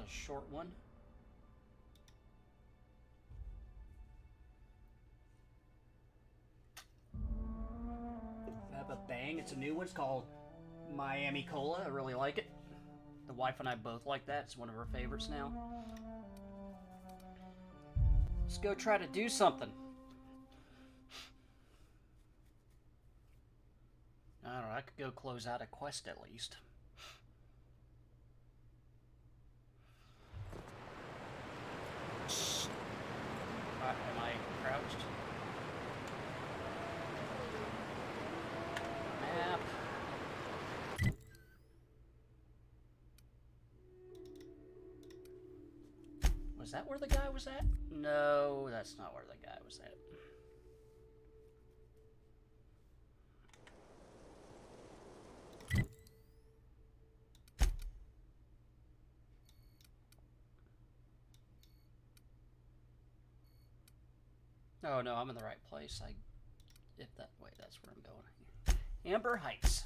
short one. I have a bang. It's a new one. It's called Miami Cola. I really like it. The wife and I both like that. It's one of our favorites now. Let's go try to do something. I don't know. I could go close out a quest at least. Am I crouched? Map. Was that where the guy was at? No, that's not where the guy was at. Oh no, I'm in the right place. If that way, that's where I'm going. Amber Heights.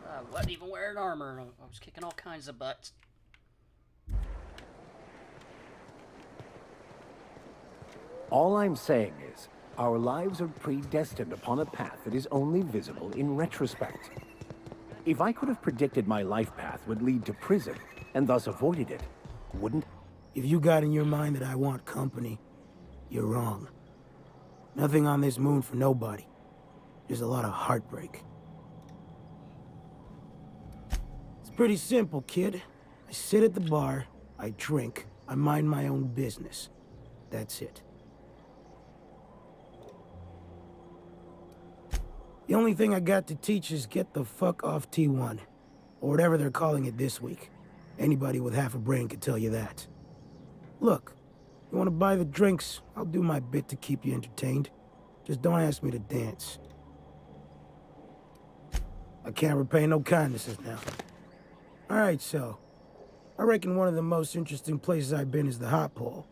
I wasn't even wearing armor. I was kicking all kinds of butts. All I'm saying is, our lives are predestined upon a path that is only visible in retrospect. If I could have predicted my life path would lead to prison, and thus avoided it, wouldn't... If you got in your mind that I want company, you're wrong. Nothing on this moon for nobody. There's a lot of heartbreak. It's pretty simple, kid. I sit at the bar, I drink, I mind my own business. That's it. The only thing I got to teach is get the fuck off T1. Or whatever they're calling it this week. Anybody with half a brain could tell you that. Look, you want to buy the drinks, I'll do my bit to keep you entertained. Just don't ask me to dance. I can't repay no kindnesses now. Alright, so. I reckon one of the most interesting places I've been is the Hot Pole.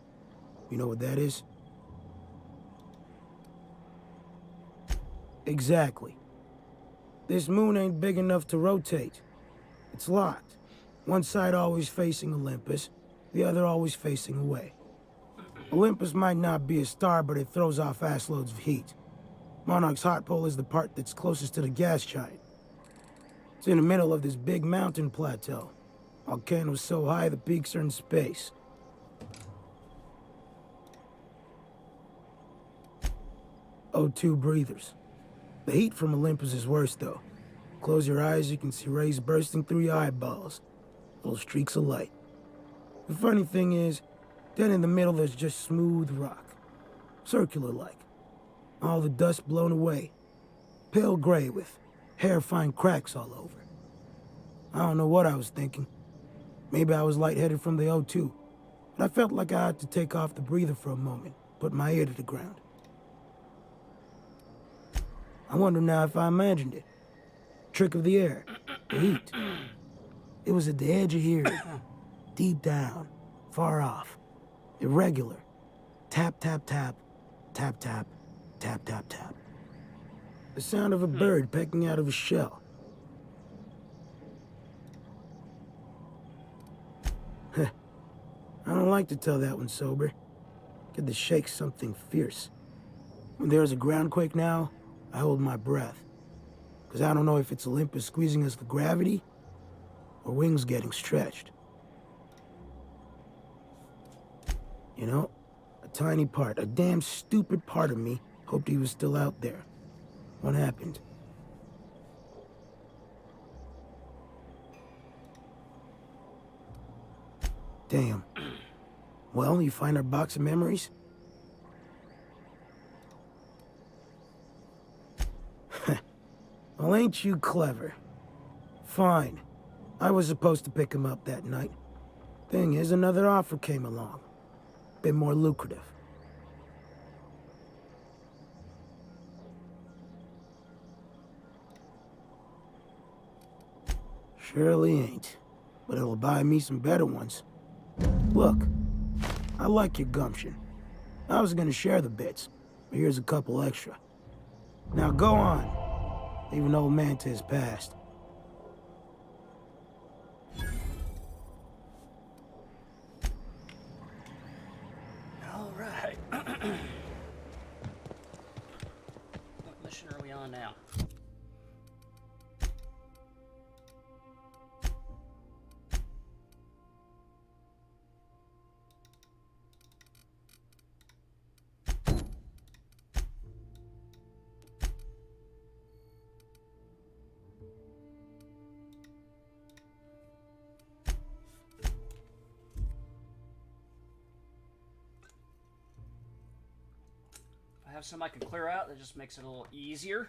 You know what that is? Exactly. This moon ain't big enough to rotate. It's locked. One side always facing Olympus, the other always facing away. Olympus might not be a star, but it throws off assloads of heat. Monarch's hot pole is the part that's closest to the gas giant. It's in the middle of this big mountain plateau. Volcanoes so high the peaks are in space. O2 breathers. The heat from Olympus is worse, though. Close your eyes, you can see rays bursting through your eyeballs. Little streaks of light. The funny thing is, then in the middle there's just smooth rock. Circular-like. All the dust blown away. Pale gray with hair-fine cracks all over. I don't know what I was thinking. Maybe I was lightheaded from the O2. But I felt like I had to take off the breather for a moment, put my ear to the ground. I wonder now if I imagined it. Trick of the air. The heat. It was at the edge of here. Deep down. Far off. Irregular. Tap, tap, tap. Tap, tap. Tap, tap, tap. The sound of a bird pecking out of a shell. I don't like to tell that one sober. Get the shake something fierce. When there's a groundquake now, I hold my breath. Because I don't know if it's Olympus squeezing us with gravity, or wings getting stretched. You know, a tiny part, a damn stupid part of me hoped he was still out there. What happened? Damn. Well, you find our box of memories? Well, ain't you clever? Fine. I was supposed to pick him up that night. Thing is, another offer came along. Bit more lucrative. Surely ain't. But it'll buy me some better ones. Look, I like your gumption. I was gonna share the bits, but here's a couple extra. Now go on. leave an old man to his past. All right. What mission are we on now? If I have some I can clear out, that just makes it a little easier.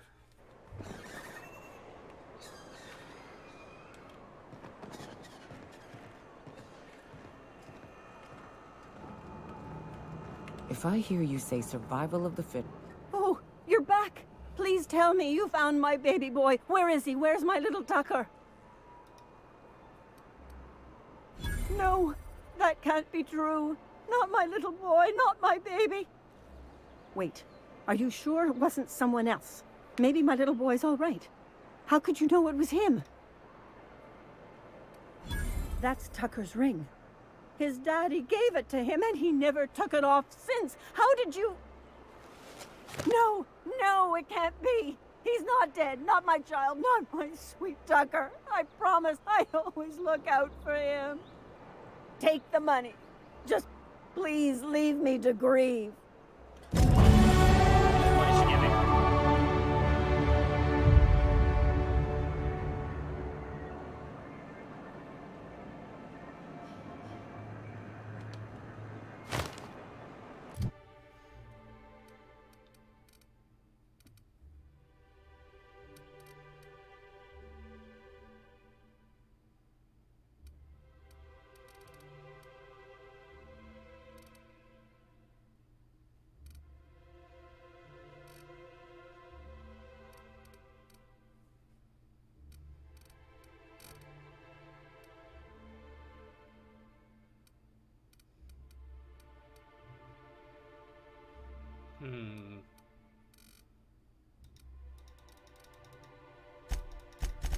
If I hear you say survival of the fit, Oh, you're back! Please tell me you found my baby boy. Where is he? Where's my little Tucker? No, that can't be true. Not my little boy, not my baby. Wait, are you sure it wasn't someone else? Maybe my little boy's all right. How could you know it was him? That's Tucker's ring. His daddy gave it to him and he never took it off since. How did you... No, no, it can't be. He's not dead. Not my child. Not my sweet Tucker. I promise I always look out for him. Take the money. Just please leave me to grieve. What did she give me?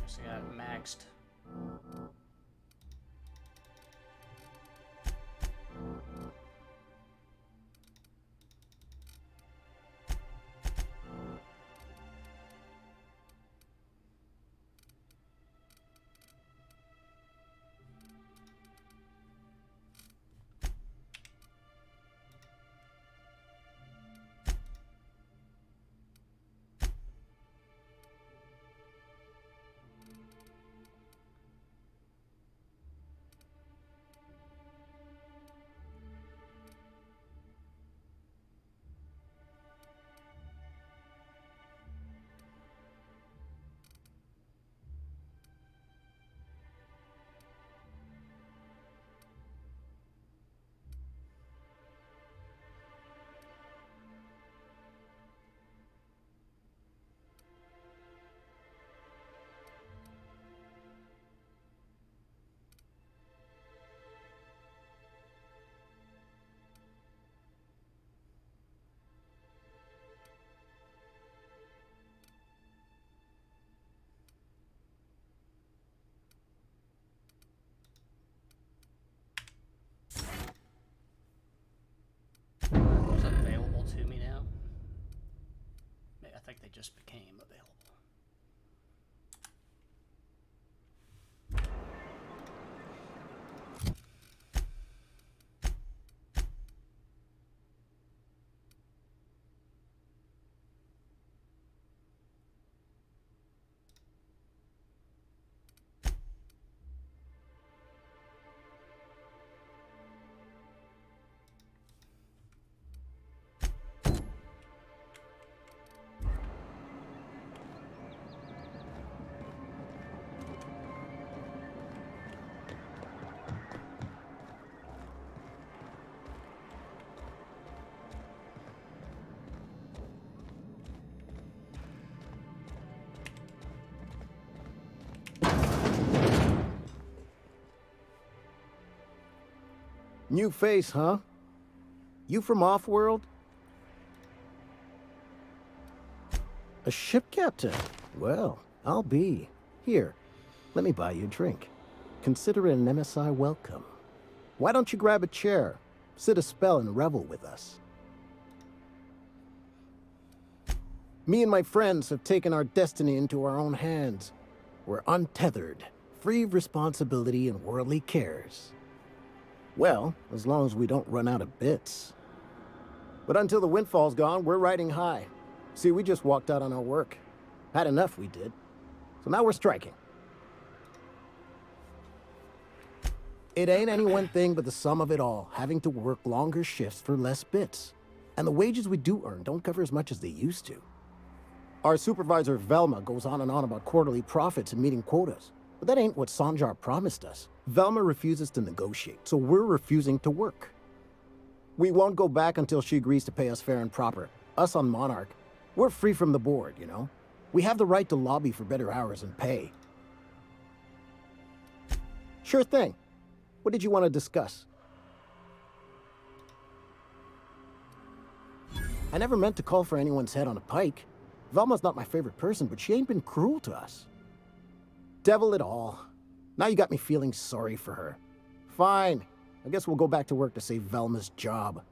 So I got maxed. Is that available to me now? I think they just became available. New face, huh? You from Offworld? A ship captain? Well, I'll be. Here, let me buy you a drink. Consider it an MSI welcome. Why don't you grab a chair, sit a spell, and revel with us? Me and my friends have taken our destiny into our own hands. We're untethered, free of responsibility and worldly cares. Well, as long as we don't run out of bits. But until the windfall's gone, we're riding high. See, we just walked out on our work. Had enough, we did. So now we're striking. It ain't any one thing but the sum of it all, having to work longer shifts for less bits. And the wages we do earn don't cover as much as they used to. Our supervisor, Velma, goes on and on about quarterly profits and meeting quotas. But that ain't what Sanjar promised us. Velma refuses to negotiate, so we're refusing to work. We won't go back until she agrees to pay us fair and proper. Us on Monarch, we're free from the board, you know? We have the right to lobby for better hours and pay. Sure thing. What did you want to discuss? I never meant to call for anyone's head on a pike. Velma's not my favorite person, but she ain't been cruel to us. Devil it all. Now you got me feeling sorry for her. Fine. I guess we'll go back to work to save Velma's job.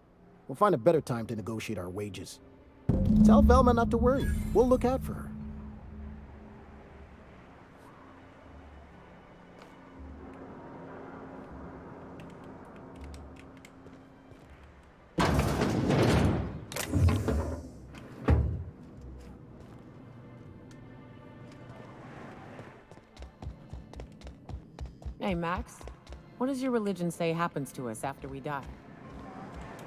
We'll find a better time to negotiate our wages. Tell Velma not to worry. We'll look out for her. Hey, Max. What does your religion say happens to us after we die?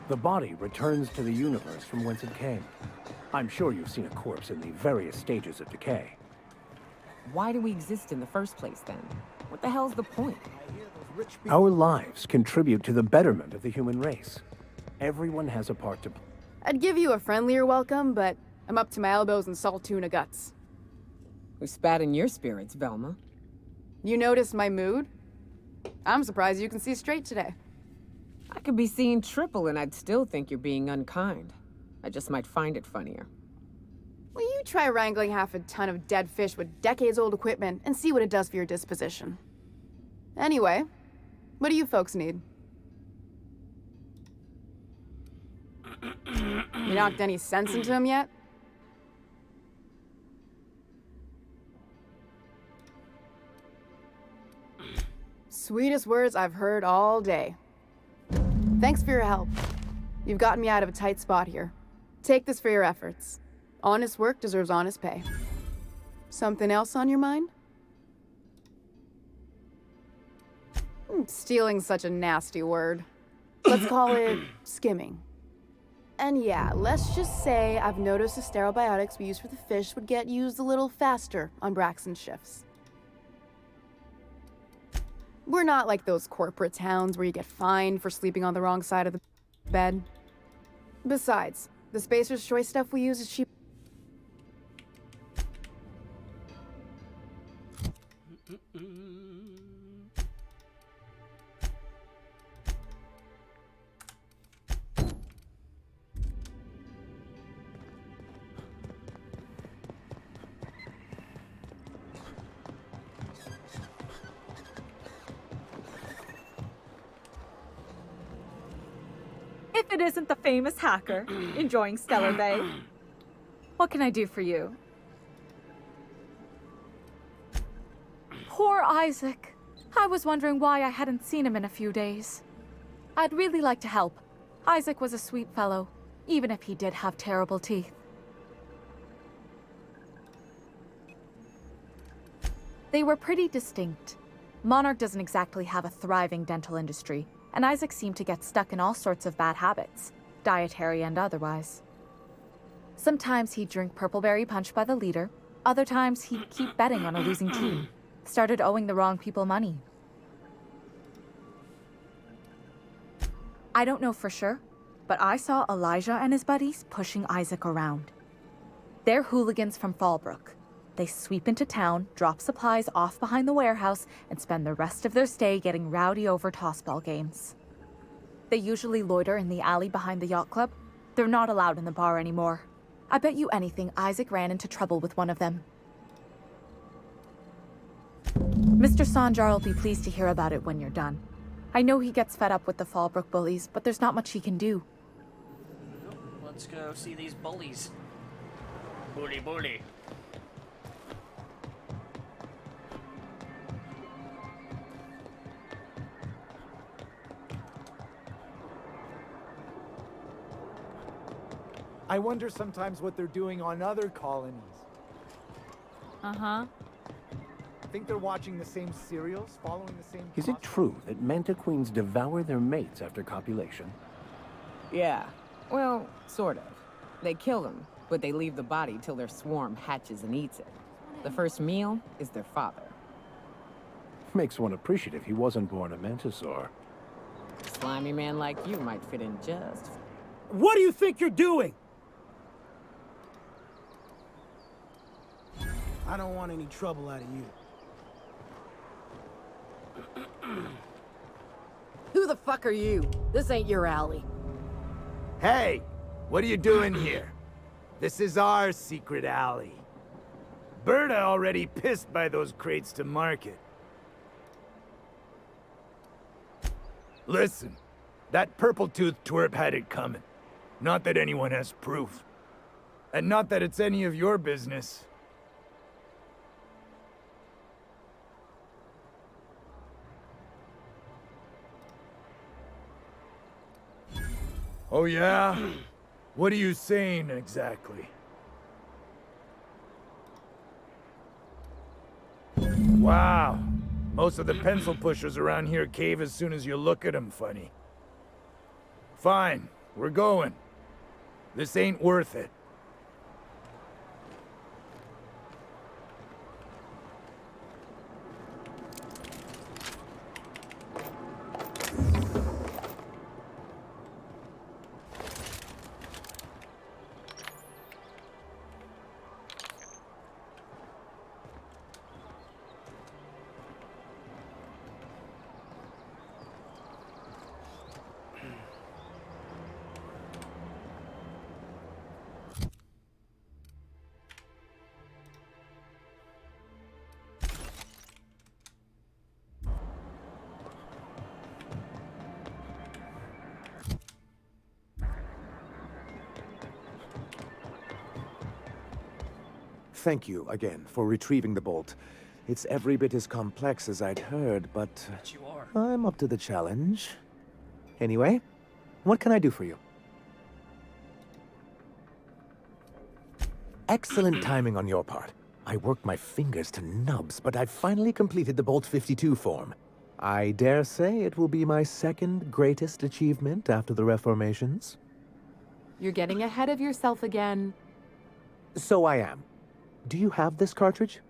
The body returns to the universe from whence it came. I'm sure you've seen a corpse in the various stages of decay. Why do we exist in the first place, then? What the hell's the point? Our lives contribute to the betterment of the human race. Everyone has a part to play. I'd give you a friendlier welcome, but I'm up to my elbows in salt tuna guts. Who spat in your spirits, Velma? You noticed my mood? I'm surprised you can see straight today. I could be seeing triple and I'd still think you're being unkind. I just might find it funnier. Well, you try wrangling half a ton of dead fish with decades-old equipment and see what it does for your disposition. Anyway, what do you folks need? You knocked any sense into him yet? Sweetest words I've heard all day. Thanks for your help. You've gotten me out of a tight spot here. Take this for your efforts. Honest work deserves honest pay. Something else on your mind? Stealing's such a nasty word. Let's call it skimming. And yeah, let's just say I've noticed the sterile biotics we use for the fish would get used a little faster on Braxton shifts. We're not like those corporate towns where you get fined for sleeping on the wrong side of the bed. Besides, the Spacer's Choice stuff we use is cheap. If it isn't the famous hacker, enjoying Stellar Bay. What can I do for you? Poor Isaac. I was wondering why I hadn't seen him in a few days. I'd really like to help. Isaac was a sweet fellow, even if he did have terrible teeth. They were pretty distinct. Monarch doesn't exactly have a thriving dental industry, and Isaac seemed to get stuck in all sorts of bad habits, dietary and otherwise. Sometimes he'd drink purpleberry punch by the liter, other times he'd keep betting on a losing team, started owing the wrong people money. I don't know for sure, but I saw Elijah and his buddies pushing Isaac around. They're hooligans from Fallbrook. They sweep into town, drop supplies off behind the warehouse, and spend the rest of their stay getting rowdy over tossball games. They usually loiter in the alley behind the yacht club. They're not allowed in the bar anymore. I bet you anything Isaac ran into trouble with one of them. Mr. Sanjar will be pleased to hear about it when you're done. I know he gets fed up with the Fallbrook bullies, but there's not much he can do. Let's go see these bullies. Bully, bully. I wonder sometimes what they're doing on other colonies. Uh-huh. Think they're watching the same serials, following the same... Is it true that manta queens devour their mates after copulation? Yeah. Well, sort of. They kill them, but they leave the body till their swarm hatches and eats it. The first meal is their father. Makes one appreciative he wasn't born a mantisaur. A slimy man like you might fit in just... What do you think you're doing? I don't want any trouble out of you. Who the fuck are you? This ain't your alley. Hey, what are you doing here? This is our secret alley. Berta already pissed by those crates to market. Listen, that purple-toothed twerp had it coming. Not that anyone has proof. And not that it's any of your business. Oh yeah? What are you saying exactly? Wow. Most of the pencil pushers around here cave as soon as you look at them funny. Fine, we're going. This ain't worth it. Thank you again for retrieving the bolt. It's every bit as complex as I'd heard, but Bet you are. I'm up to the challenge. Anyway, what can I do for you? Excellent timing on your part. I worked my fingers to nubs, but I've finally completed the Bolt 52 form. I dare say it will be my second greatest achievement after the Reformations. You're getting ahead of yourself again. So I am. Do you have this cartridge?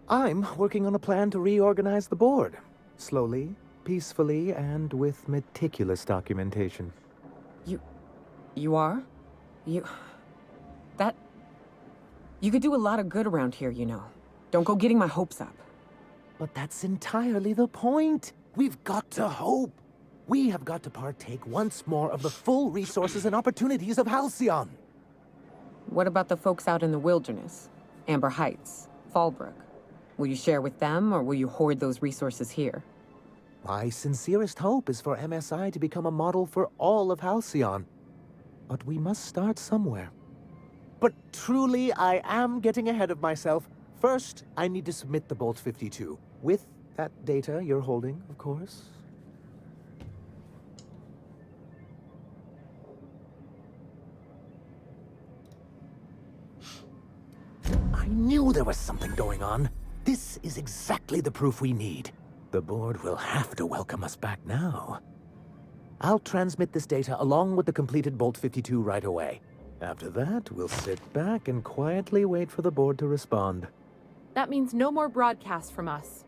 I'm working on a plan to reorganize the board. Slowly, peacefully, and with meticulous documentation. You are? You could do a lot of good around here, you know. Don't go getting my hopes up. But that's entirely the point. We've got to hope. We have got to partake once more of the full resources and opportunities of Halcyon. What about the folks out in the wilderness? Amber Heights, Fallbrook. Will you share with them, or will you hoard those resources here? My sincerest hope is for MSI to become a model for all of Halcyon. But we must start somewhere. But truly, I am getting ahead of myself. First, I need to submit the Bolt 52. With that data you're holding, of course. I knew there was something going on. This is exactly the proof we need. The board will have to welcome us back now. I'll transmit this data along with the completed Bolt 52 right away. After that, we'll sit back and quietly wait for the board to respond. That means no more broadcasts from us.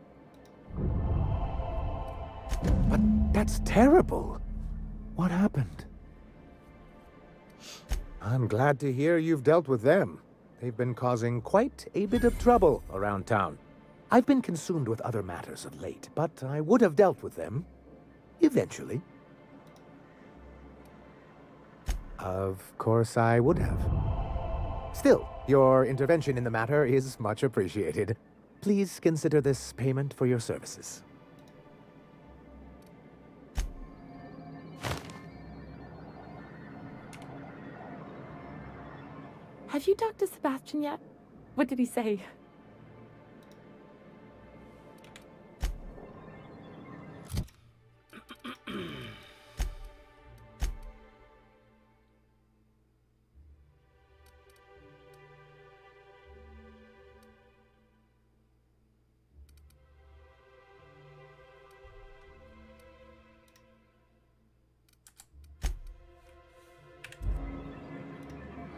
But that's terrible. What happened? I'm glad to hear you've dealt with them. They've been causing quite a bit of trouble around town. I've been consumed with other matters of late, but I would have dealt with them. Eventually. Of course I would have. Still, your intervention in the matter is much appreciated. Please consider this payment for your services. Have you talked to Sebastian yet? What did he say?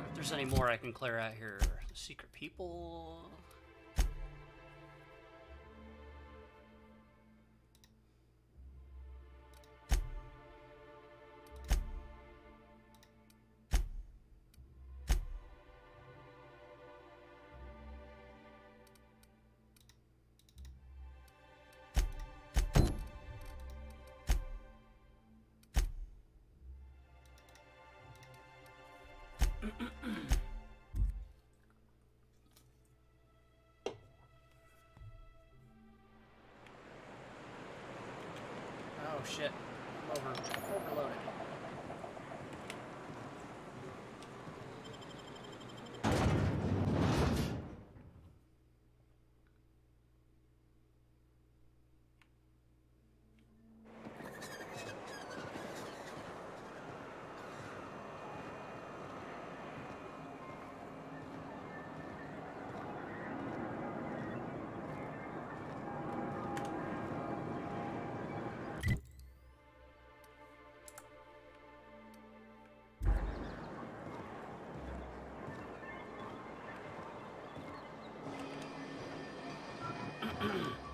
If there's any more I can clear out here. The secret people. Oh shit, I'm overloaded.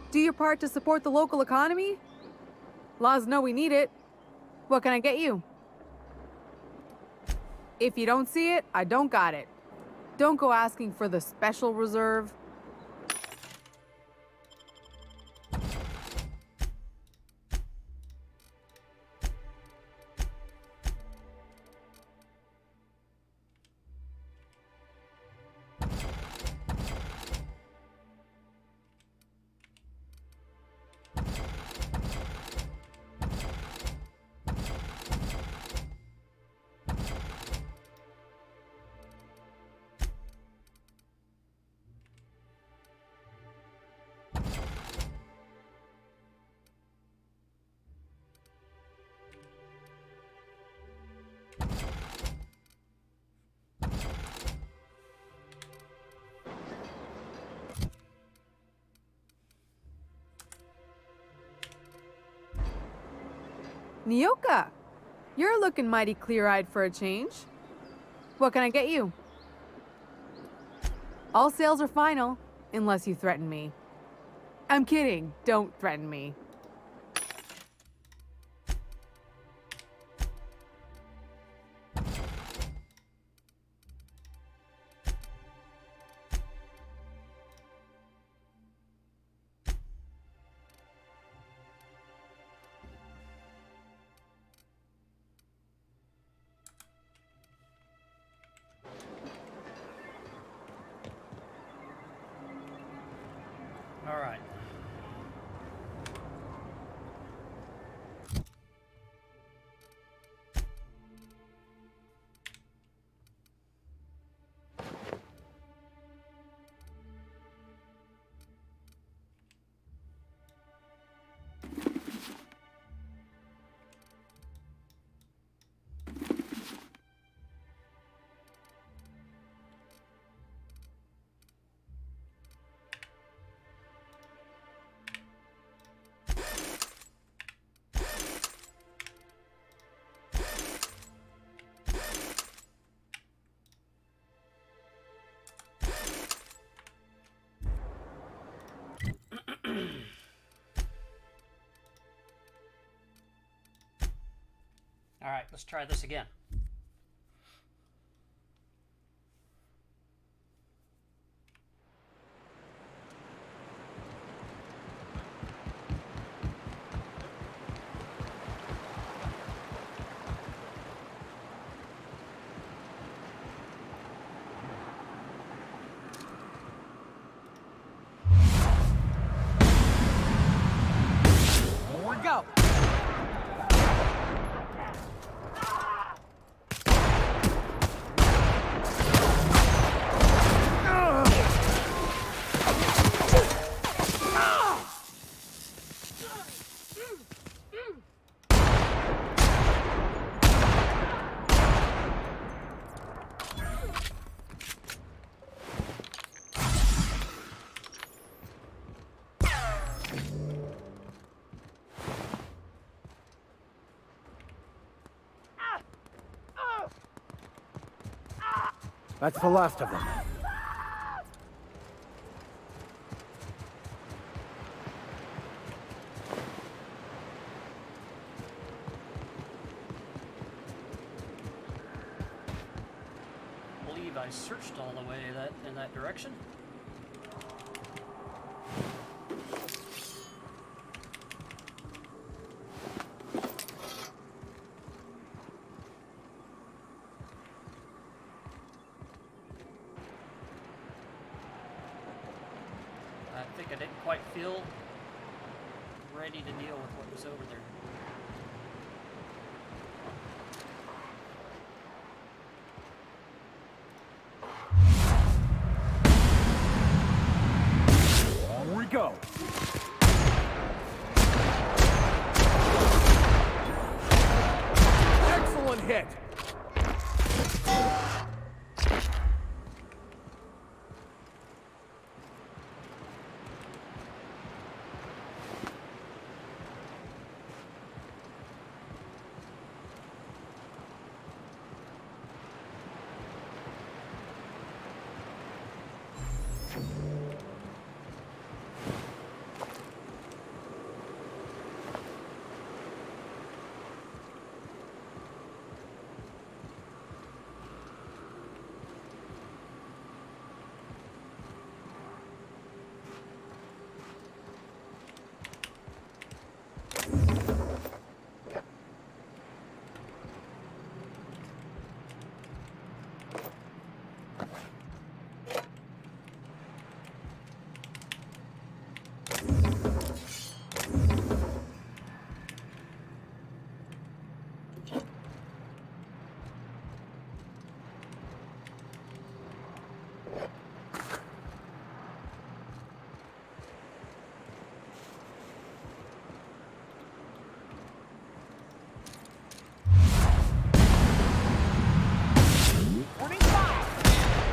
Do your part to support the local economy? Laws know we need it. What can I get you? If you don't see it, I don't got it. Don't go asking for the special reserve. Nyoka, you're looking mighty clear-eyed for a change. What can I get you? All sales are final, unless you threaten me. I'm kidding, don't threaten me. All right. All right, let's try this again. That's the last of them. I believe I searched all the way in that direction. I think I didn't quite feel ready to deal with what was over there. Here we go. Excellent hit.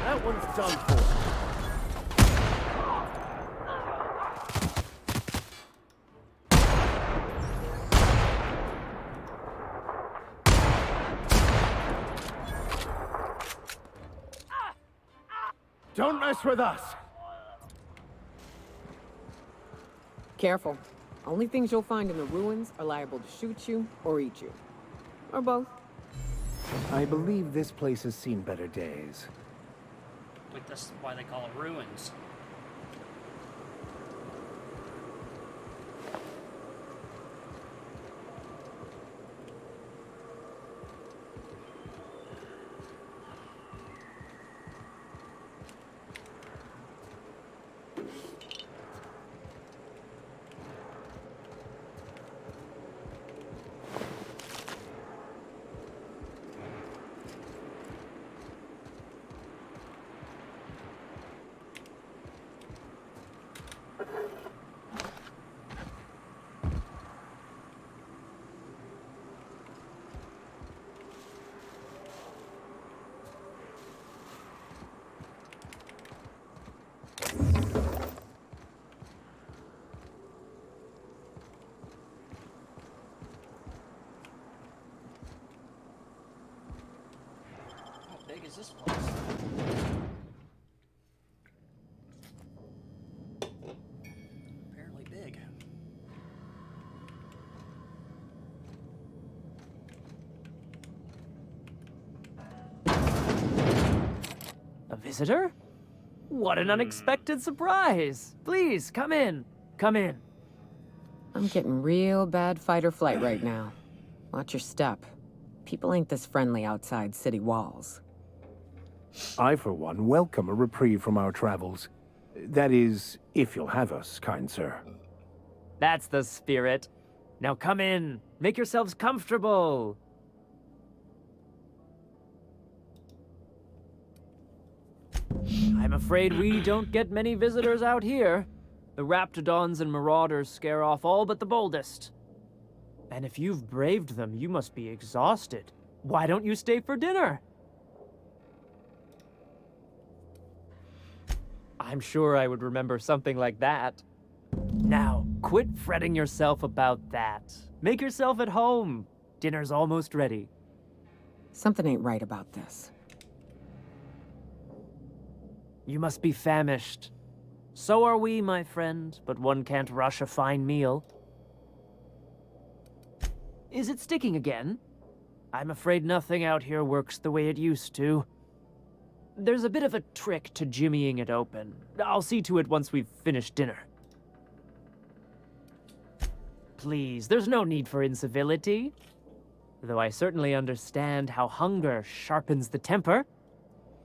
That one's done for. Don't mess with us! Careful. Only things you'll find in the ruins are liable to shoot you or eat you. Or both. I believe this place has seen better days. Like, that's why they call it ruins. How big is this place? Apparently big. A visitor? What an unexpected surprise! Please, come in. Come in. I'm getting real bad fight or flight right now. Watch your step. People ain't this friendly outside city walls. I, for one, welcome a reprieve from our travels. That is, if you'll have us, kind sir. That's the spirit. Now come in. Make yourselves comfortable. I'm afraid we don't get many visitors out here. The Raptidons and Marauders scare off all but the boldest. And if you've braved them, you must be exhausted. Why don't you stay for dinner? I'm sure I would remember something like that. Now, quit fretting yourself about that. Make yourself at home. Dinner's almost ready. Something ain't right about this. You must be famished. So are we, my friend, but one can't rush a fine meal. Is it sticking again? I'm afraid nothing out here works the way it used to. There's a bit of a trick to jimmying it open. I'll see to it once we've finished dinner. Please, there's no need for incivility. Though I certainly understand how hunger sharpens the temper.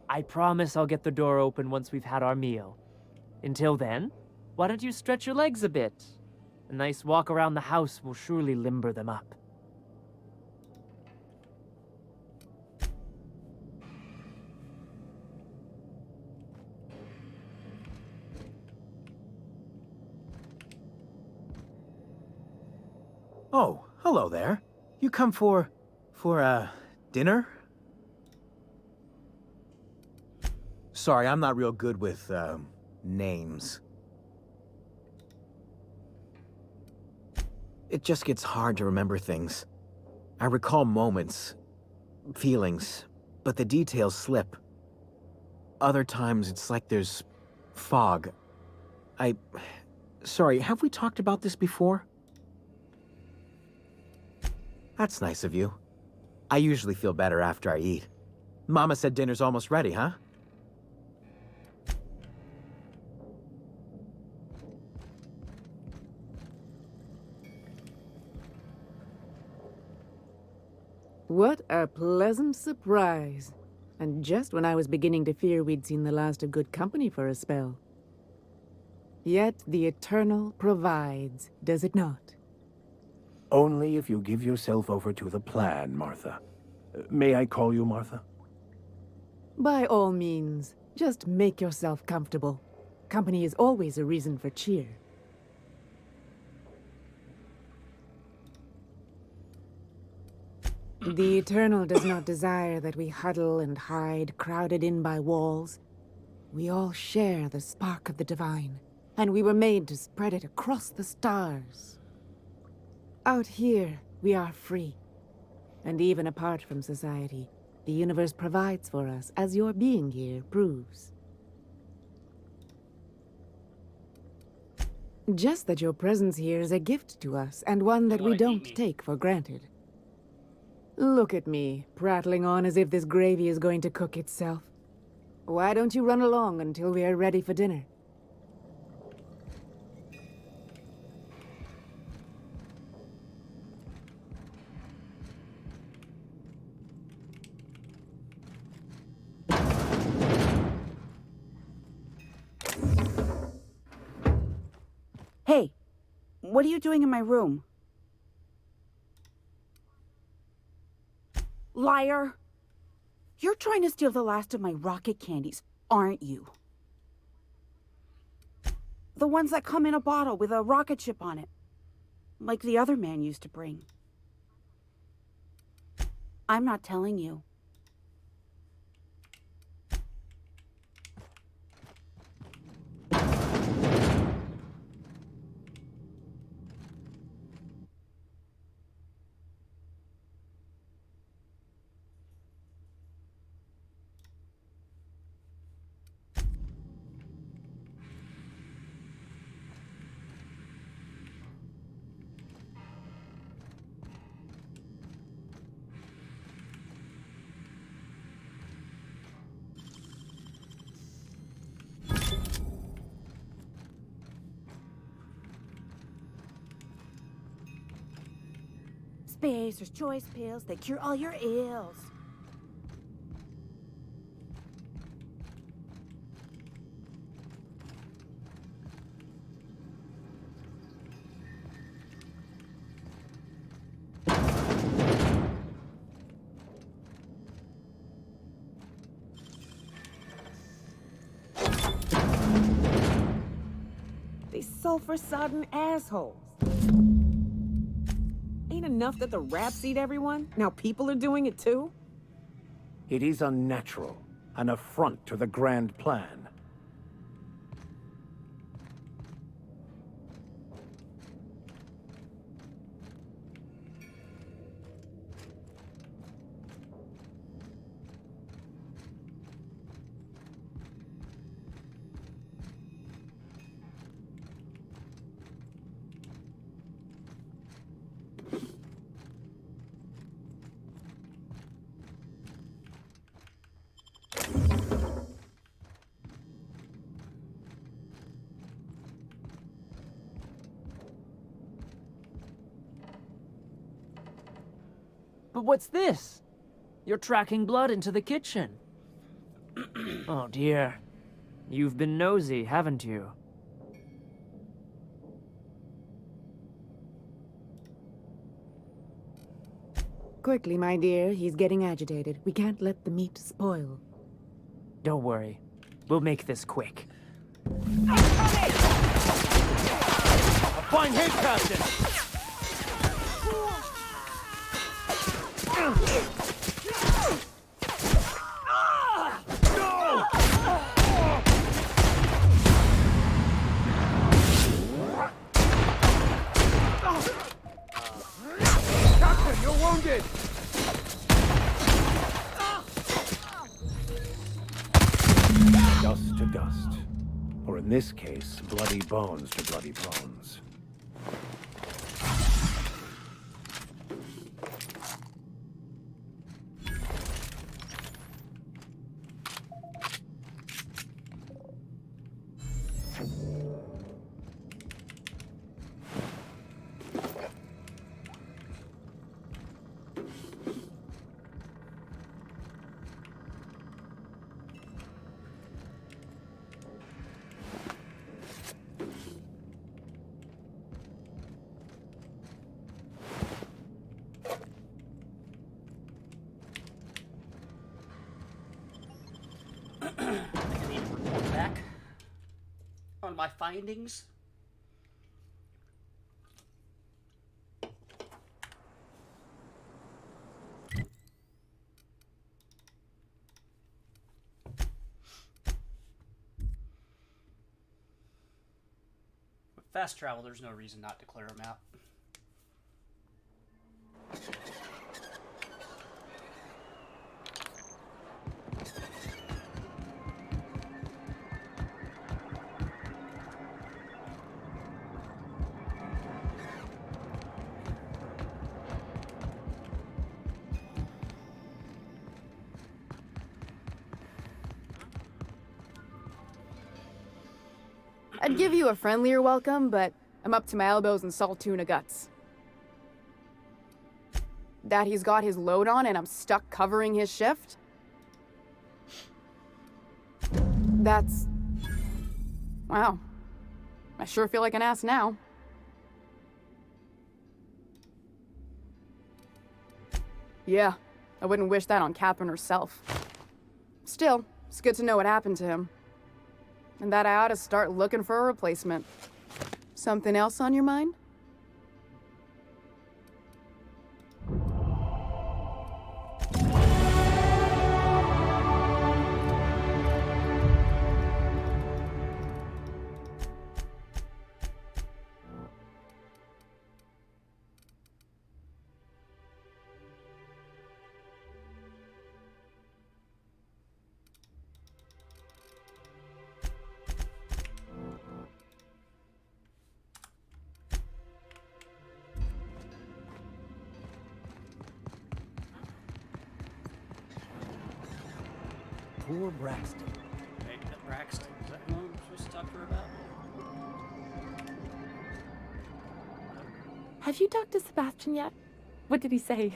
I promise I'll get the door open once we've had our meal. Until then, why don't you stretch your legs a bit? A nice walk around the house will surely limber them up. Oh, hello there. You come for dinner? Sorry, I'm not real good with, names. It just gets hard to remember things. I recall moments, feelings, but the details slip. Other times, it's like there's fog. Sorry, have we talked about this before? That's nice of you. I usually feel better after I eat. Mama said dinner's almost ready, huh? What a pleasant surprise. And just when I was beginning to fear we'd seen the last of good company for a spell. Yet the Eternal provides, does it not? Only if you give yourself over to the plan, Martha. May I call you Martha? By all means, just make yourself comfortable. Company is always a reason for cheer. The Eternal does not desire that we huddle and hide, crowded in by walls. We all share the spark of the divine, and we were made to spread it across the stars. Out here, we are free. And even apart from society, the universe provides for us, as your being here proves. Just that your presence here is a gift to us, and one that we don't take for granted. Look at me, prattling on as if this gravy is going to cook itself. Why don't you run along until we are ready for dinner? Hey, what are you doing in my room? Liar! You're trying to steal the last of my rocket candies, aren't you? The ones that come in a bottle with a rocket ship on it. Like the other man used to bring. I'm not telling you. Spacer's Choice pills, they cure all your ills. These sulfur-sodden assholes. Ain't enough that the rats eat everyone? Now people are doing it too? It is unnatural, an affront to the grand plan. But what's this? You're tracking blood into the kitchen. Oh dear. You've been nosy, haven't you? Quickly, my dear. He's getting agitated. We can't let the meat spoil. Don't worry. We'll make this quick. A fine hit, Captain! Captain, you're wounded! Dust to dust. Or in this case, bloody bones to bloody bones. On my findings. With fast travel, there's no reason not to clear them out. I'd give you a friendlier welcome, but I'm up to my elbows in salt tuna guts. That he's got his load on and I'm stuck covering his shift? That's... wow. I sure feel like an ass now. Yeah, I wouldn't wish that on Catherine herself. Still, it's good to know what happened to him. And that I ought to start looking for a replacement. Something else on your mind? Poor Braxton. Hey, Braxton, is that who I'm supposed to talk to her about? Have you talked to Sebastian yet? What did he say?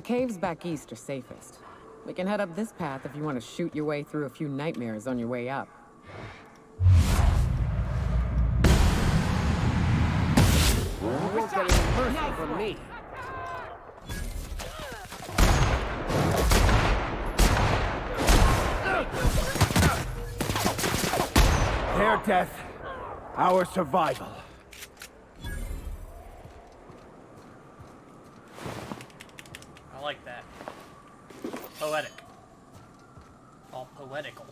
caves back east are safest. We can head up this path if you want to shoot your way through a few nightmares on your way up. You won't get any mercy from me. Their death, our survival. I like that. Poetic. All poetical.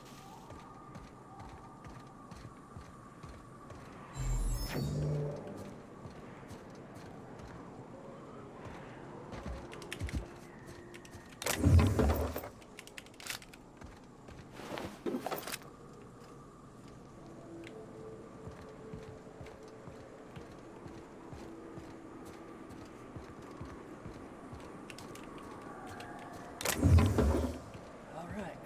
All right.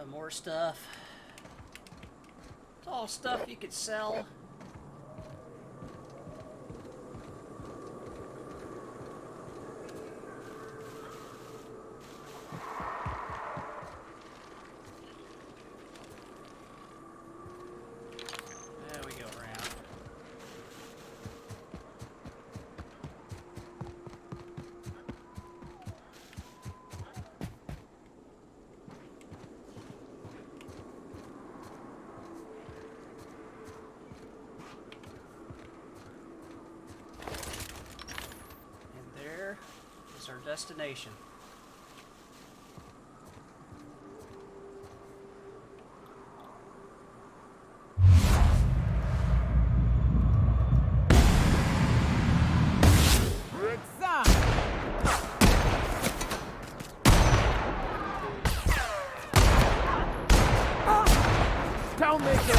More stuff. It's all stuff you could sell. There we go around. Our destination. Down they go!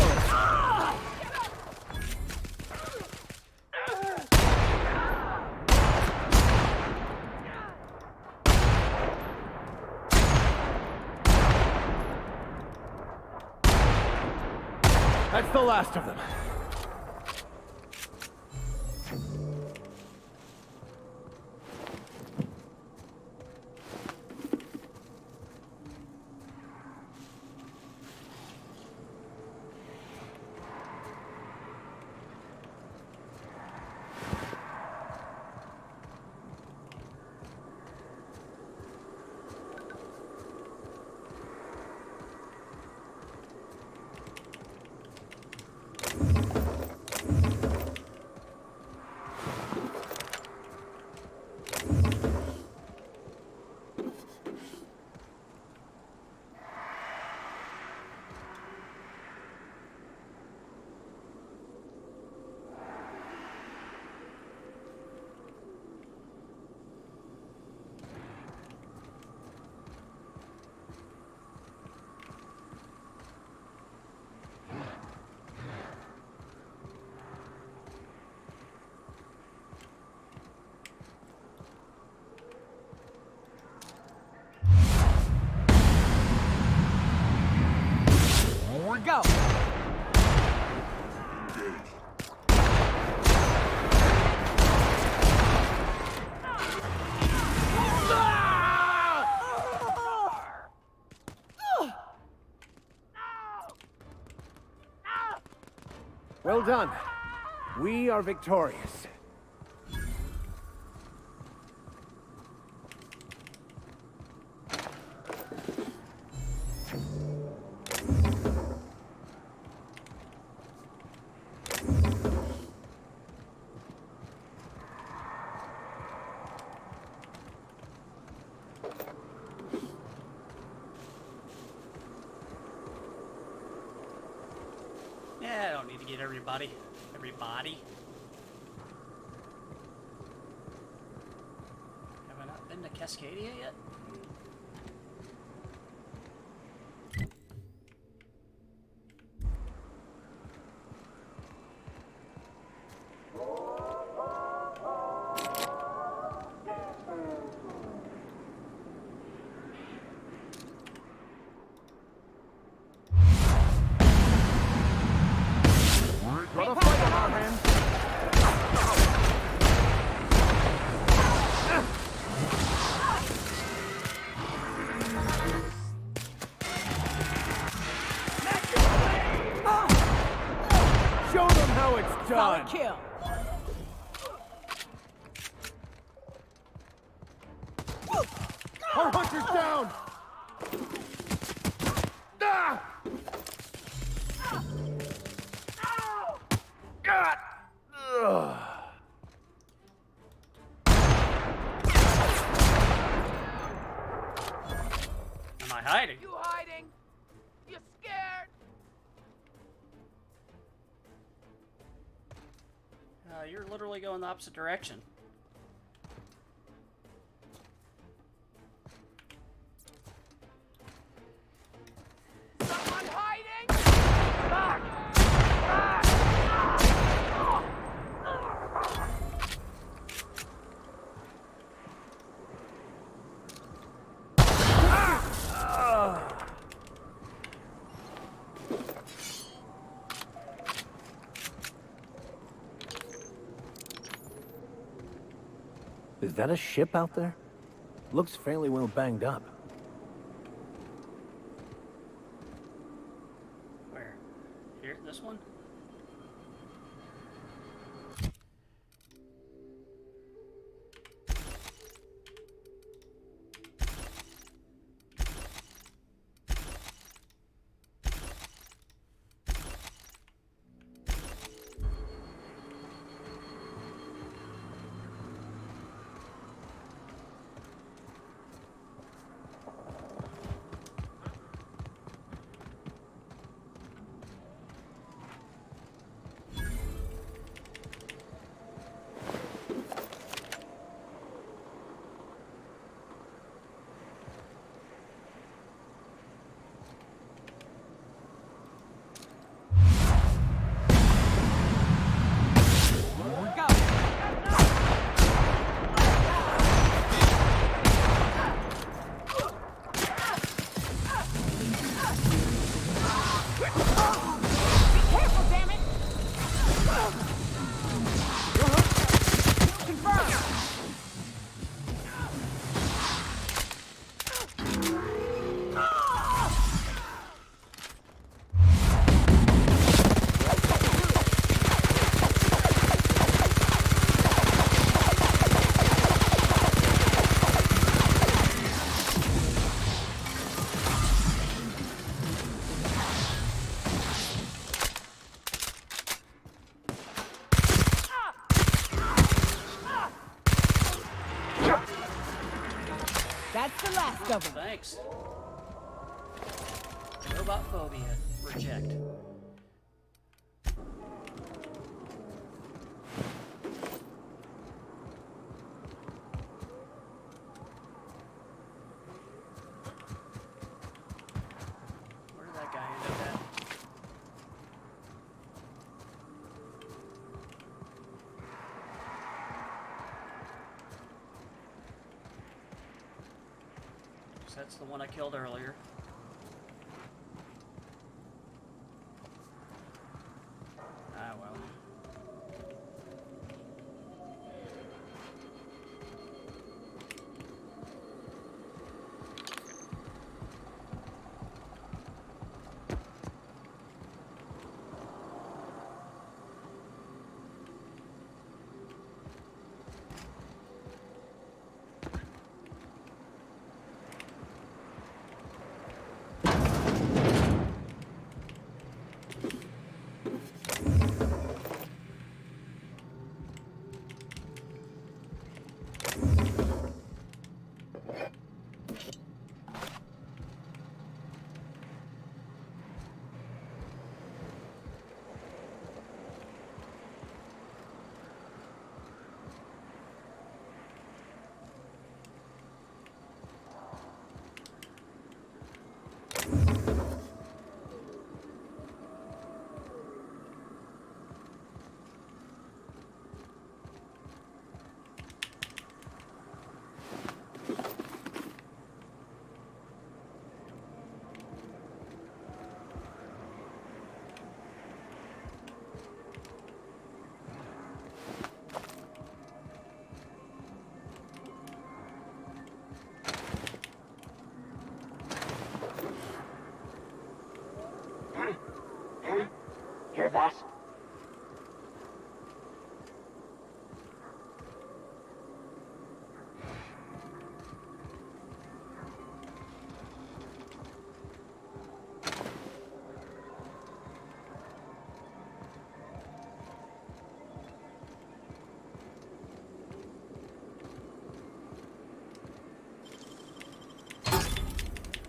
That's the last of them. Go! Well done. We are victorious. Yeah, I don't need to get everybody. Have I not been to Cascadia yet? Got a fight on our hands. Show them how it's done. Solid kill. Our hunter's down. Ah! God! Ugh. Am I hiding? You hiding? You scared? You're literally going the opposite direction. Someone hiding? Is that a ship out there? Looks fairly well banged up. Where? Here? This one? That's the last of them. Thanks. Robot phobia. Reject. Where did that guy end up at? That's the one I killed earlier.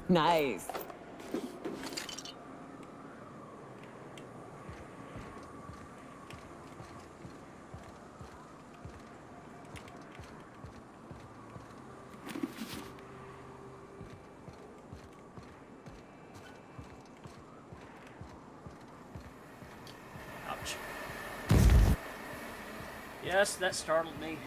Nice. Ouch. Yes, that startled me.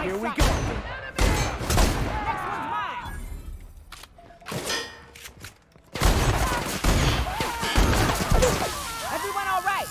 Here we go. Everyone all right?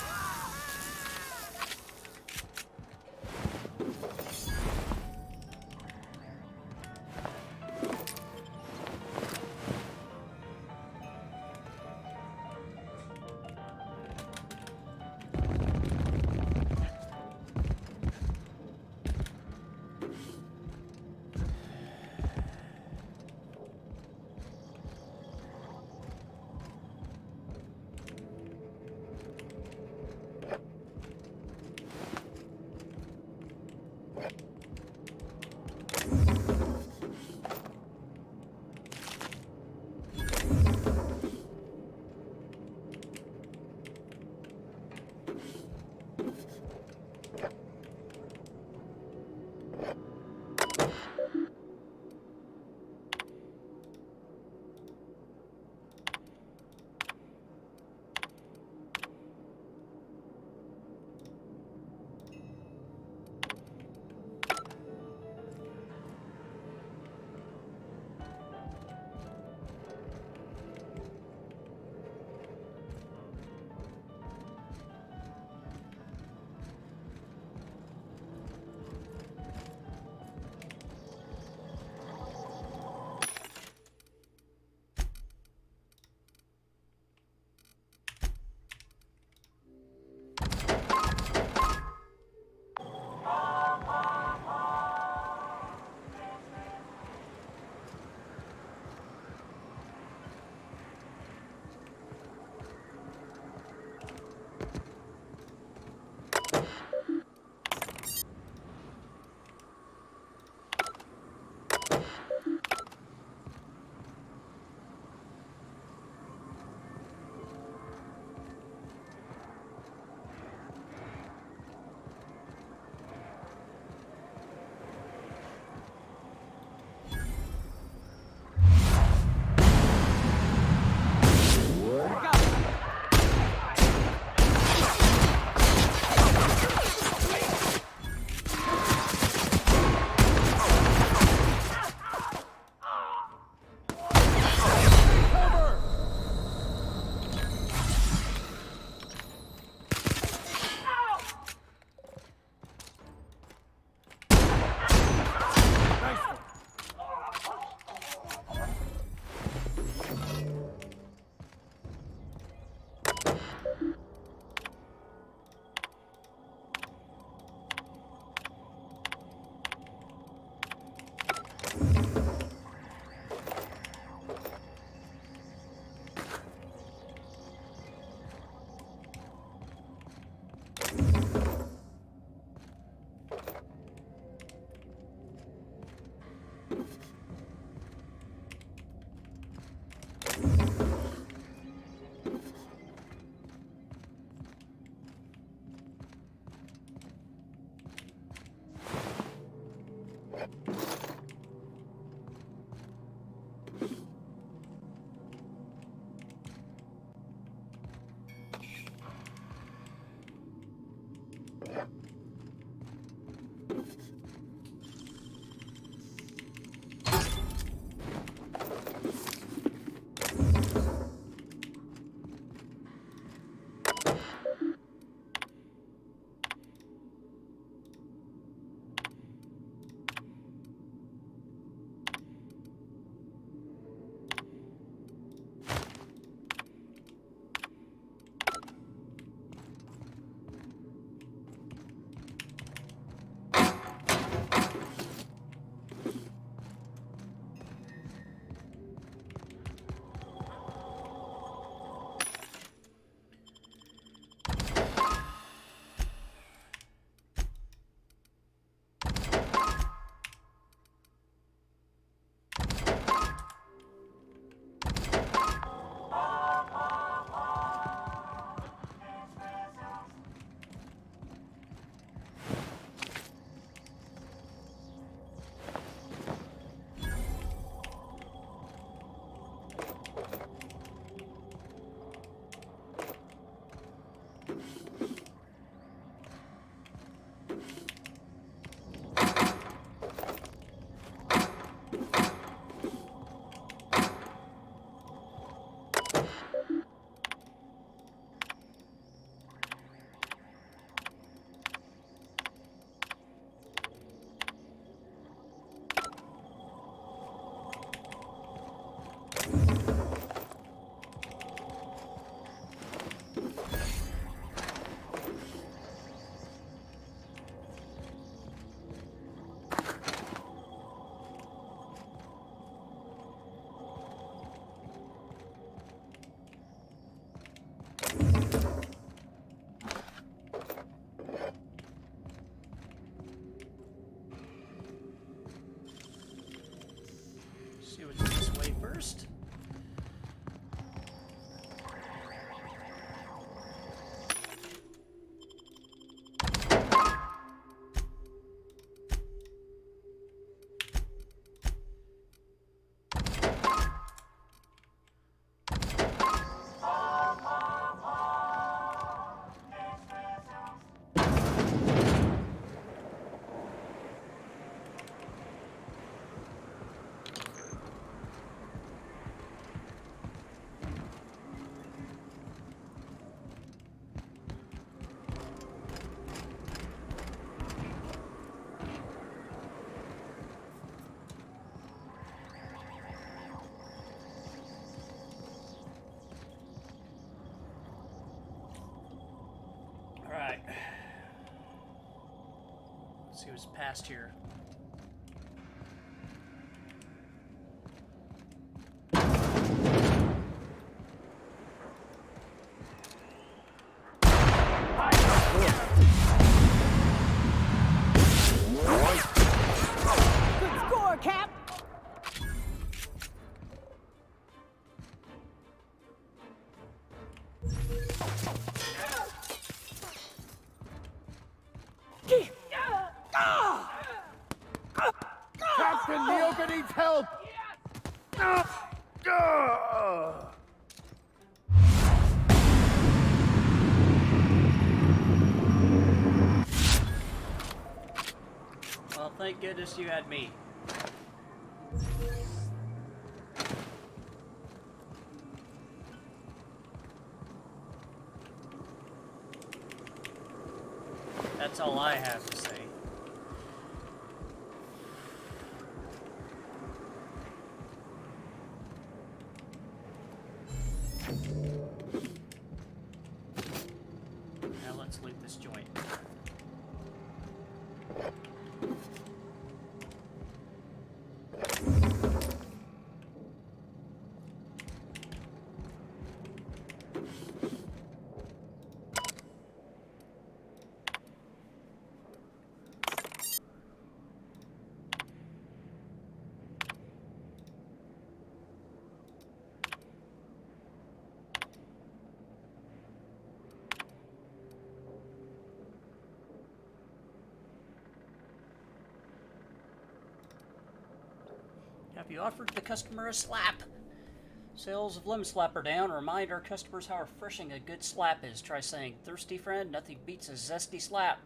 See what's this way first. Alright. Let's see what's past here. Good score, Cap! Captain, Nyoka needs help! Well, thank goodness you had me. That's all I have to say. Now let's loot this joint. Have you offered the customer a slap? Sales of Lemon Slap are down. Remind our customers how refreshing a good slap is. Try saying, thirsty friend, nothing beats a zesty slap.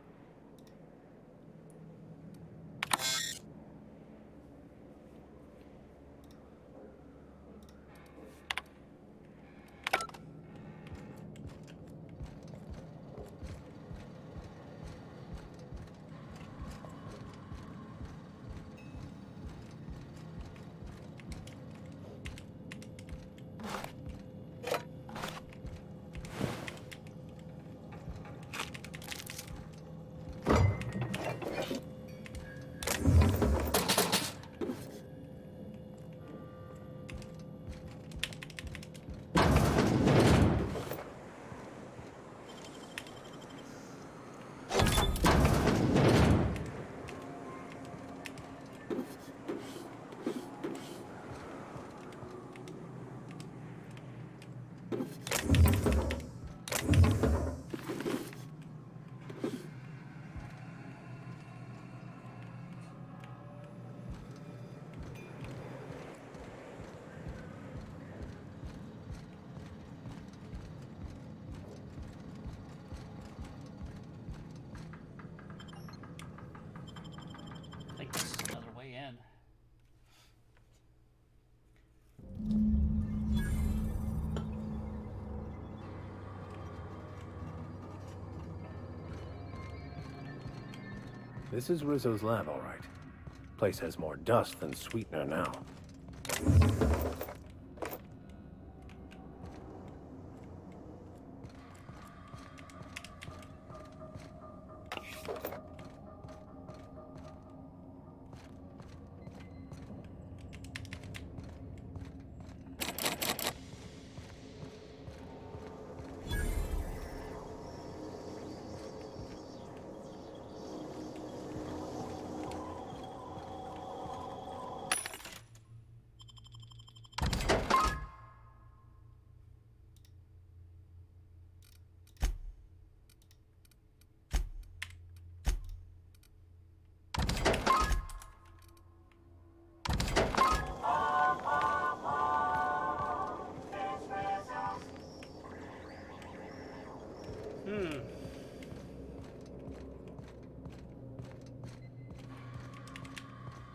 I think this is another way in. This is Rizzo's lab, all right. Place has more dust than sweetener now.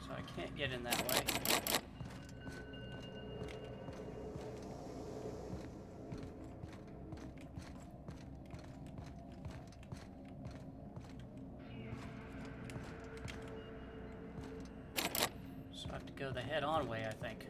So I can't get in that way. So I have to go the head-on way, I think.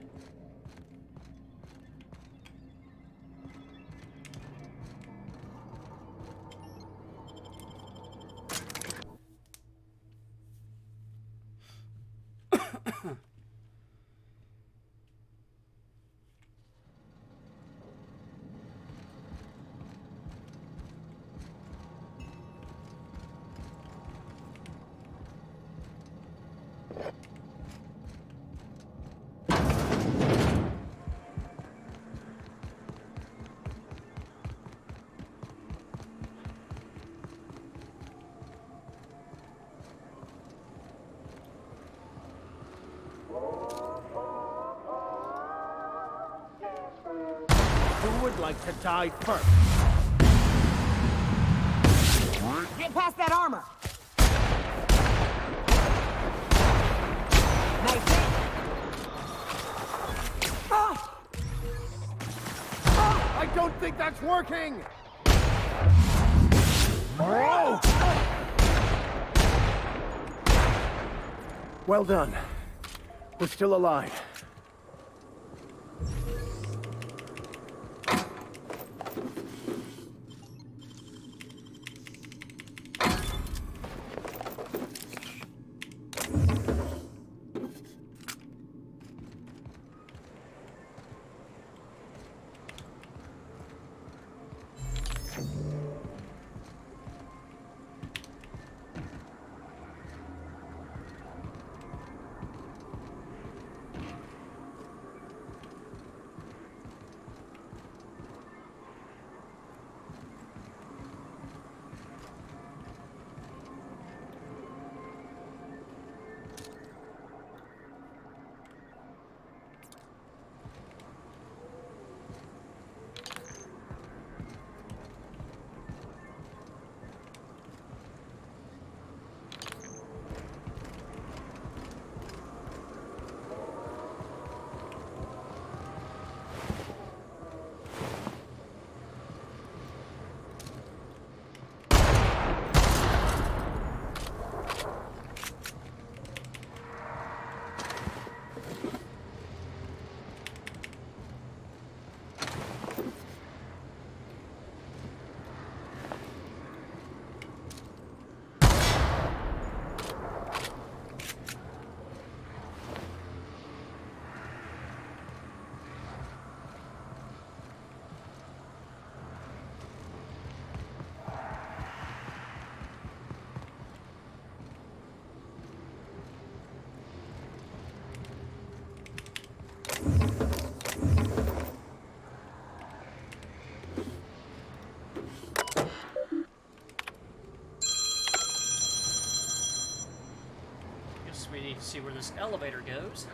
Who would like to die first? Get past that armor! Nice hit! I don't think that's working! Well done. We're still alive. guess we need to see where this elevator goes.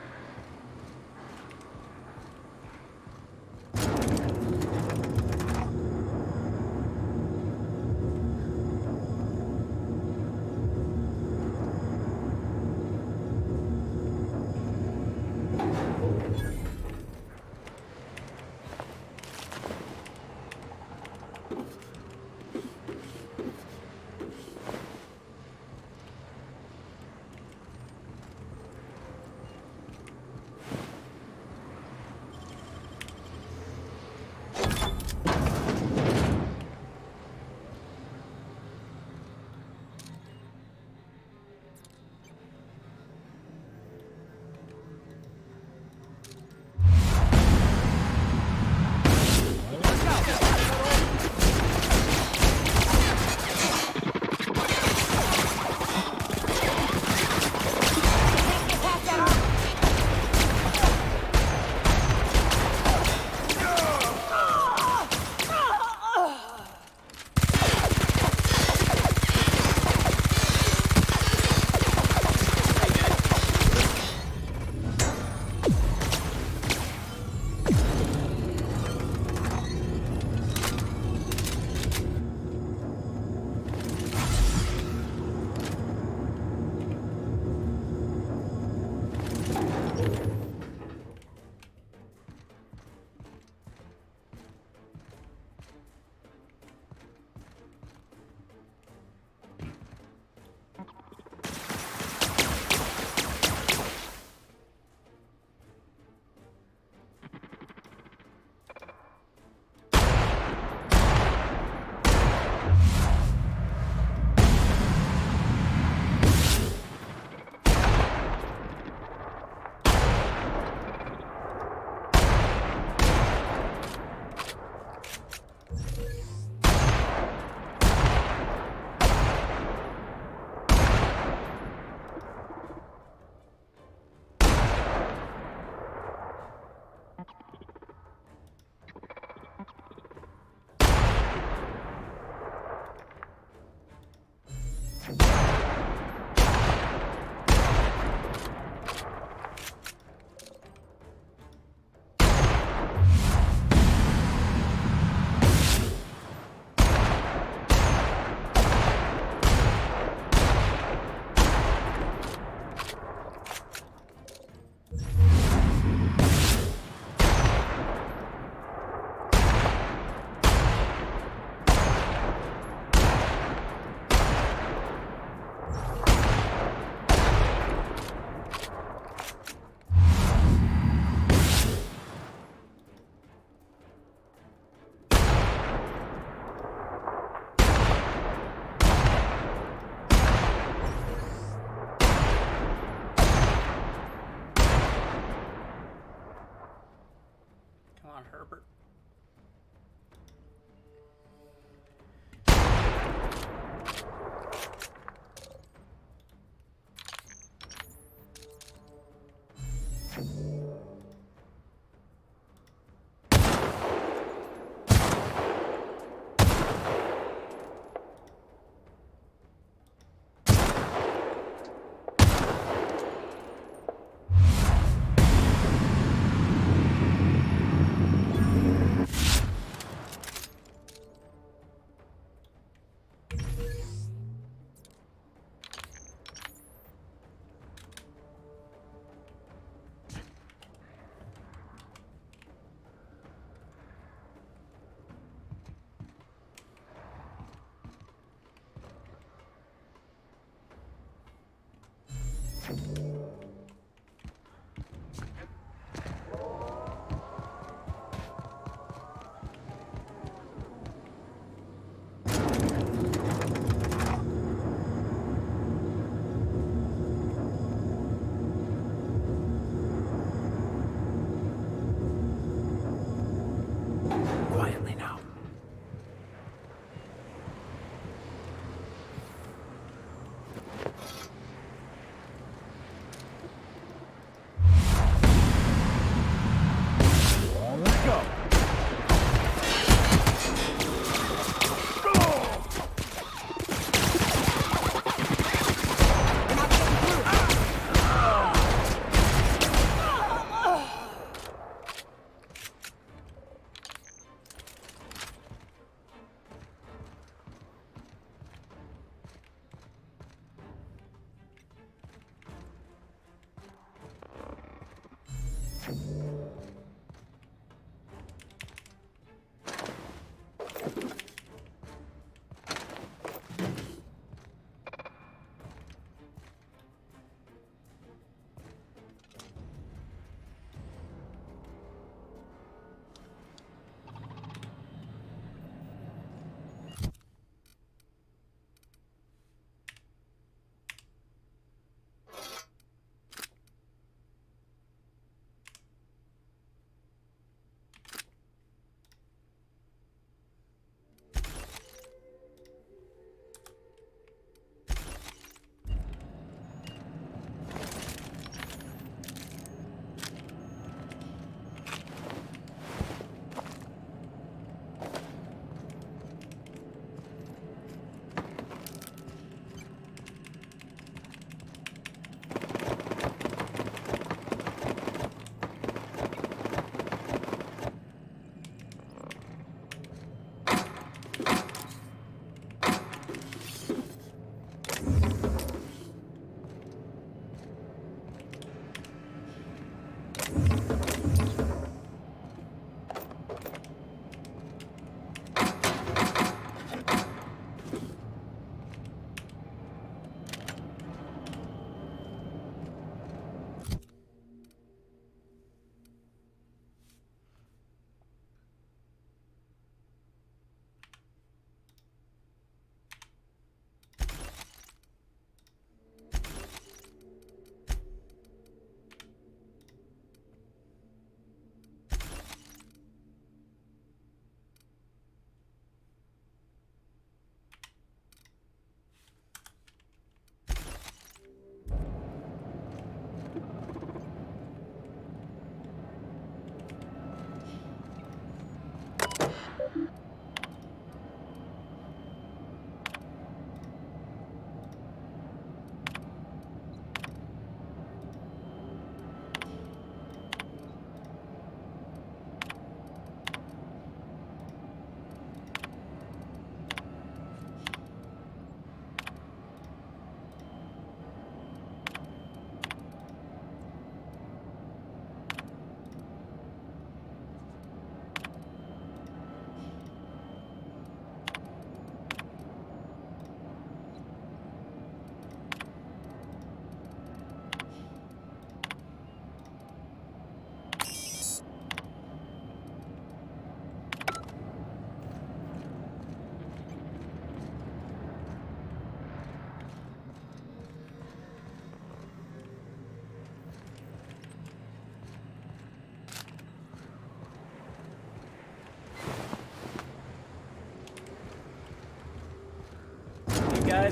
on, Herbert.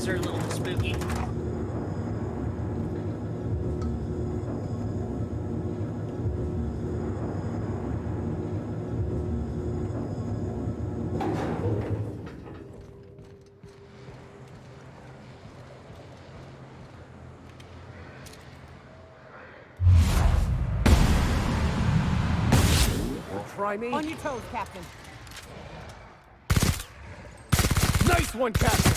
guys are a little spooky. Try me. On your toes, Captain. Nice one, Captain.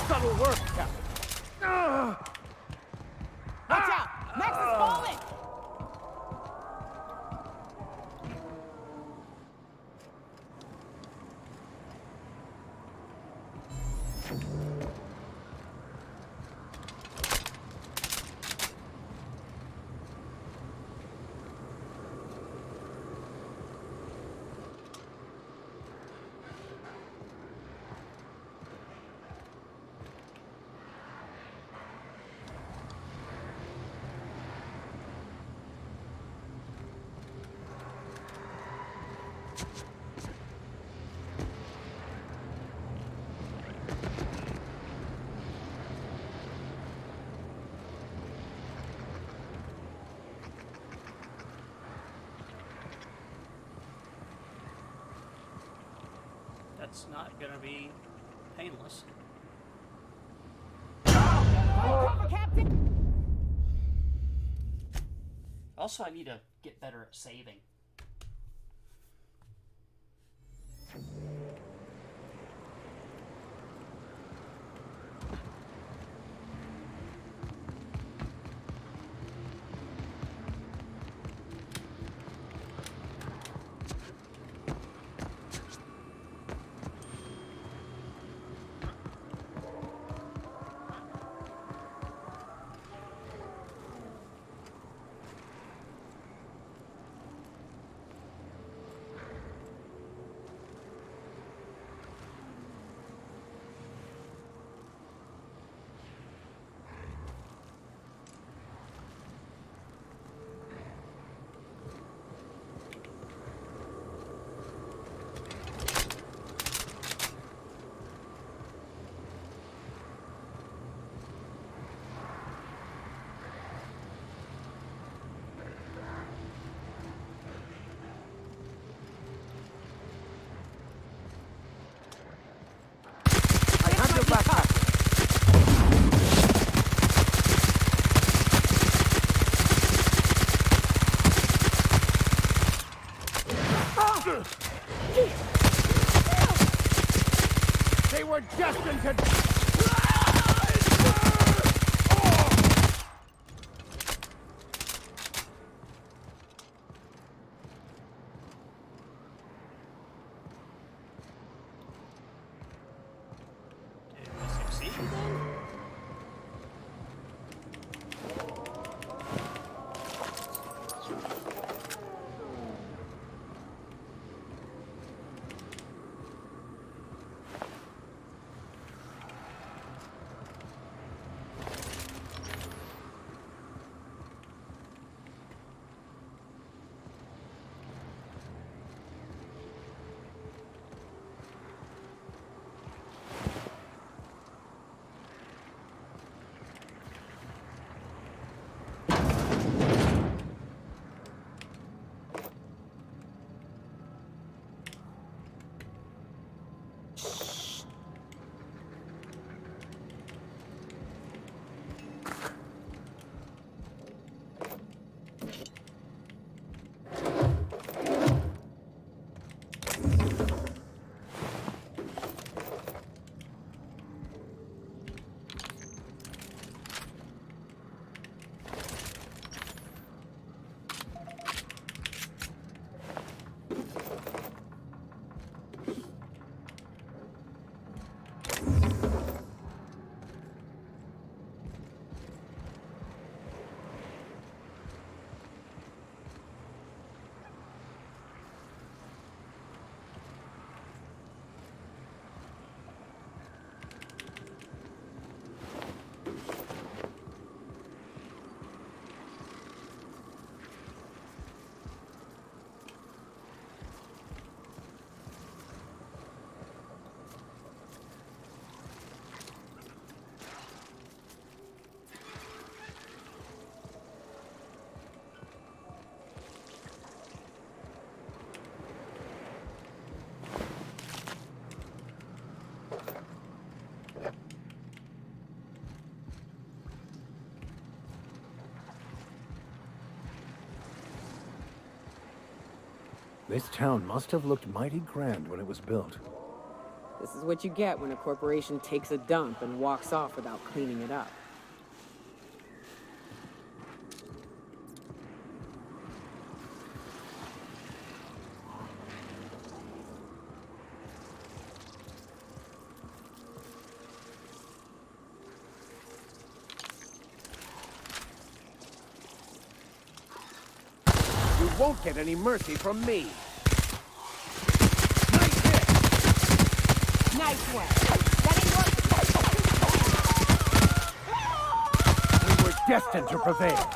Subtle work, Captain. Watch out! Max is falling! That's not gonna be painless. Also, I need to get better at saving. They were destined to... Did we succeed then? This town must have looked mighty grand when it was built. This is what you get when a corporation takes a dump and walks off without cleaning it up. You won't get any mercy from me. Nice one. We were destined to prevail.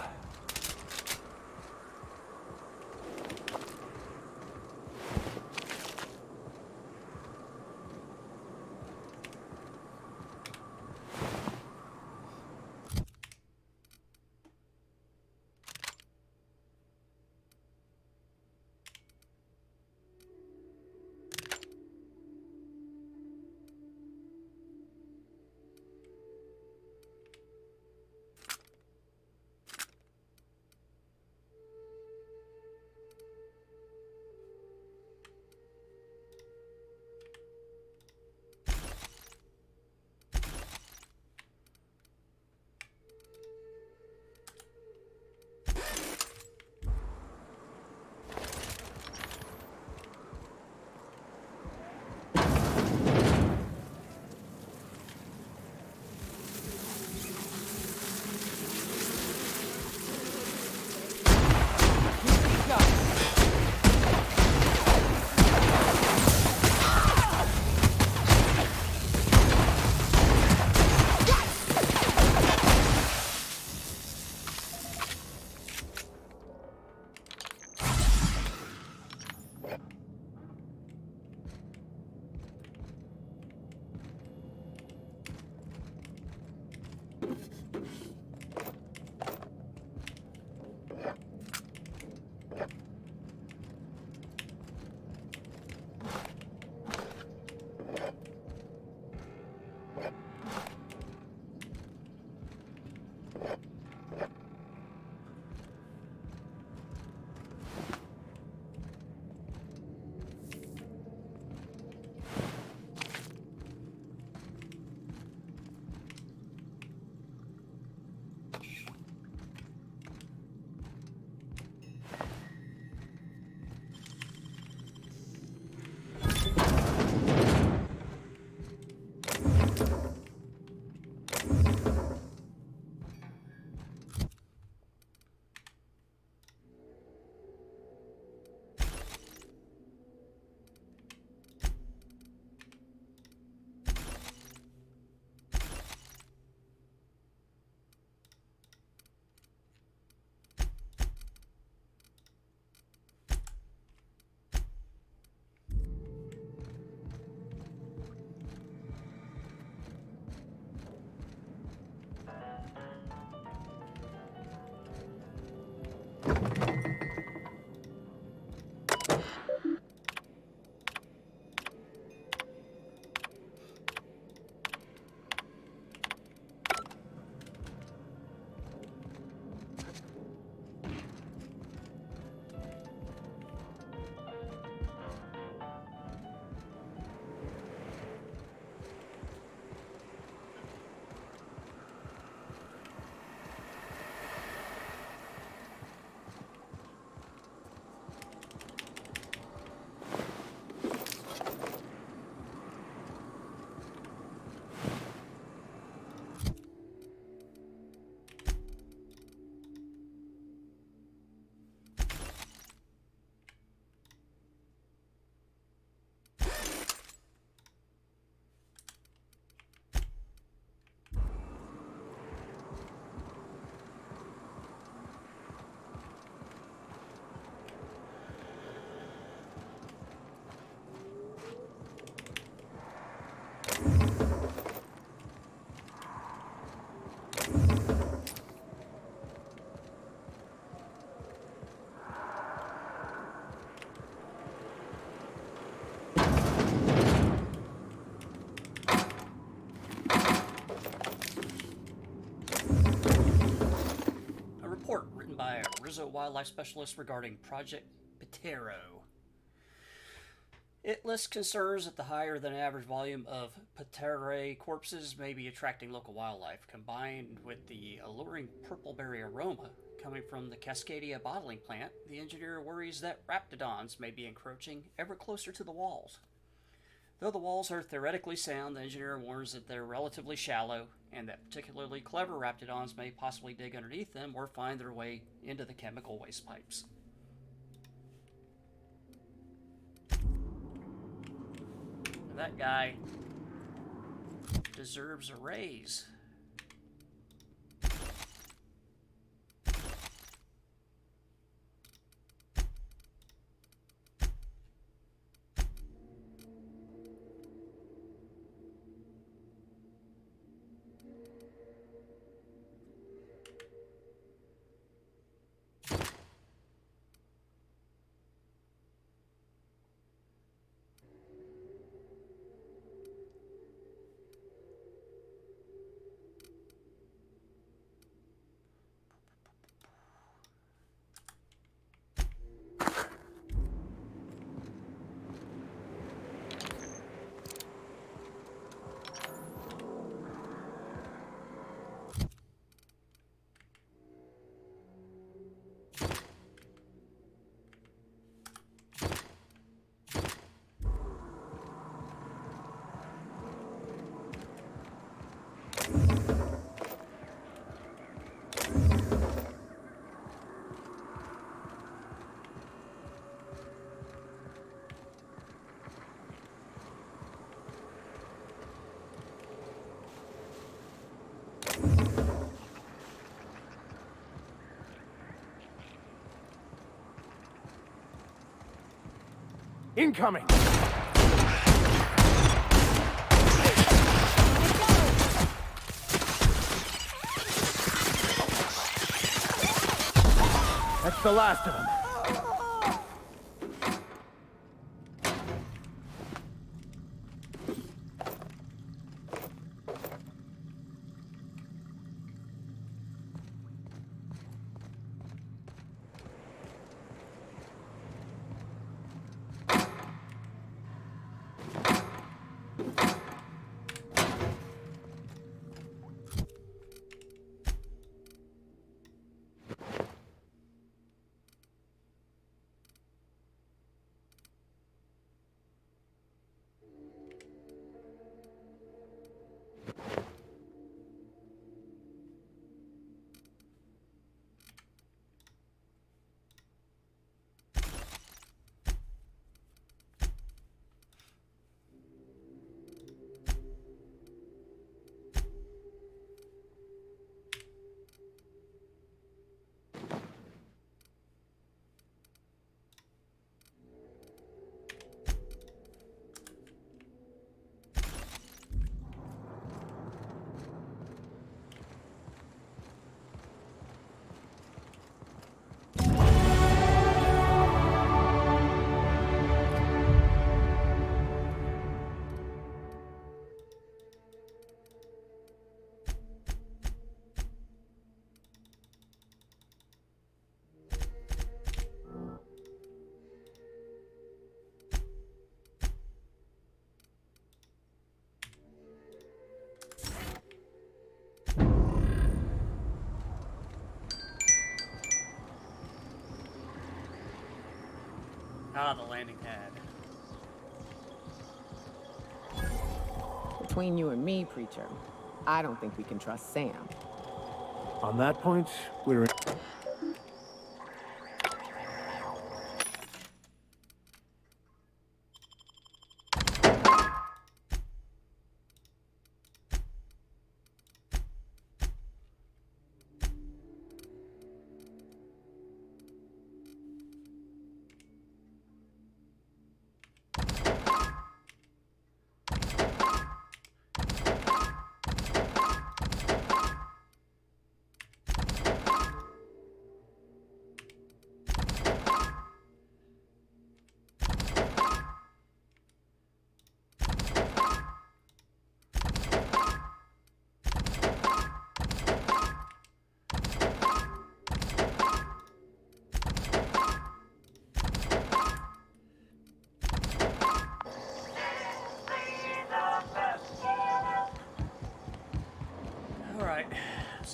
A report written by a Rizzo wildlife specialist regarding Project Patero. It lists concerns that the higher than average volume of paterae corpses may be attracting local wildlife, combined with the alluring purple-berry aroma coming from the Cascadia bottling plant. The engineer worries that raptidons may be encroaching ever closer to the walls. Though the walls are theoretically sound, the engineer warns that they're relatively shallow and that particularly clever raptidons may possibly dig underneath them or find their way into the chemical waste pipes. That guy deserves a raise. Incoming! That's the last of them. Ah, the landing pad. Between you and me, Preacher, I don't think we can trust Sam. On that point, we're in...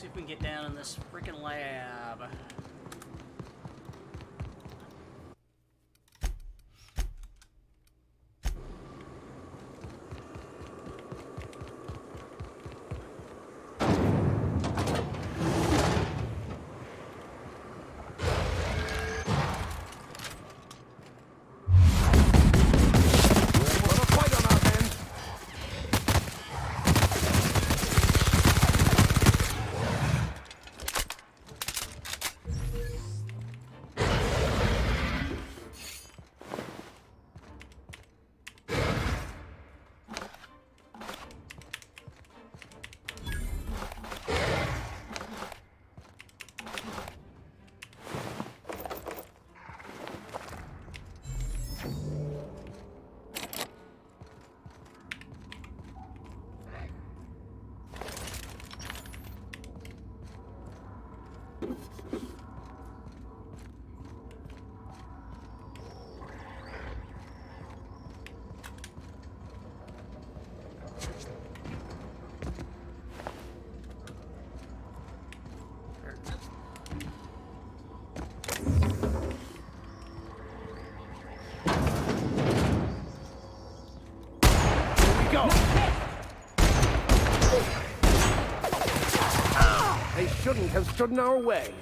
see if we can get down in this freaking lab. They shouldn't have stood in our way.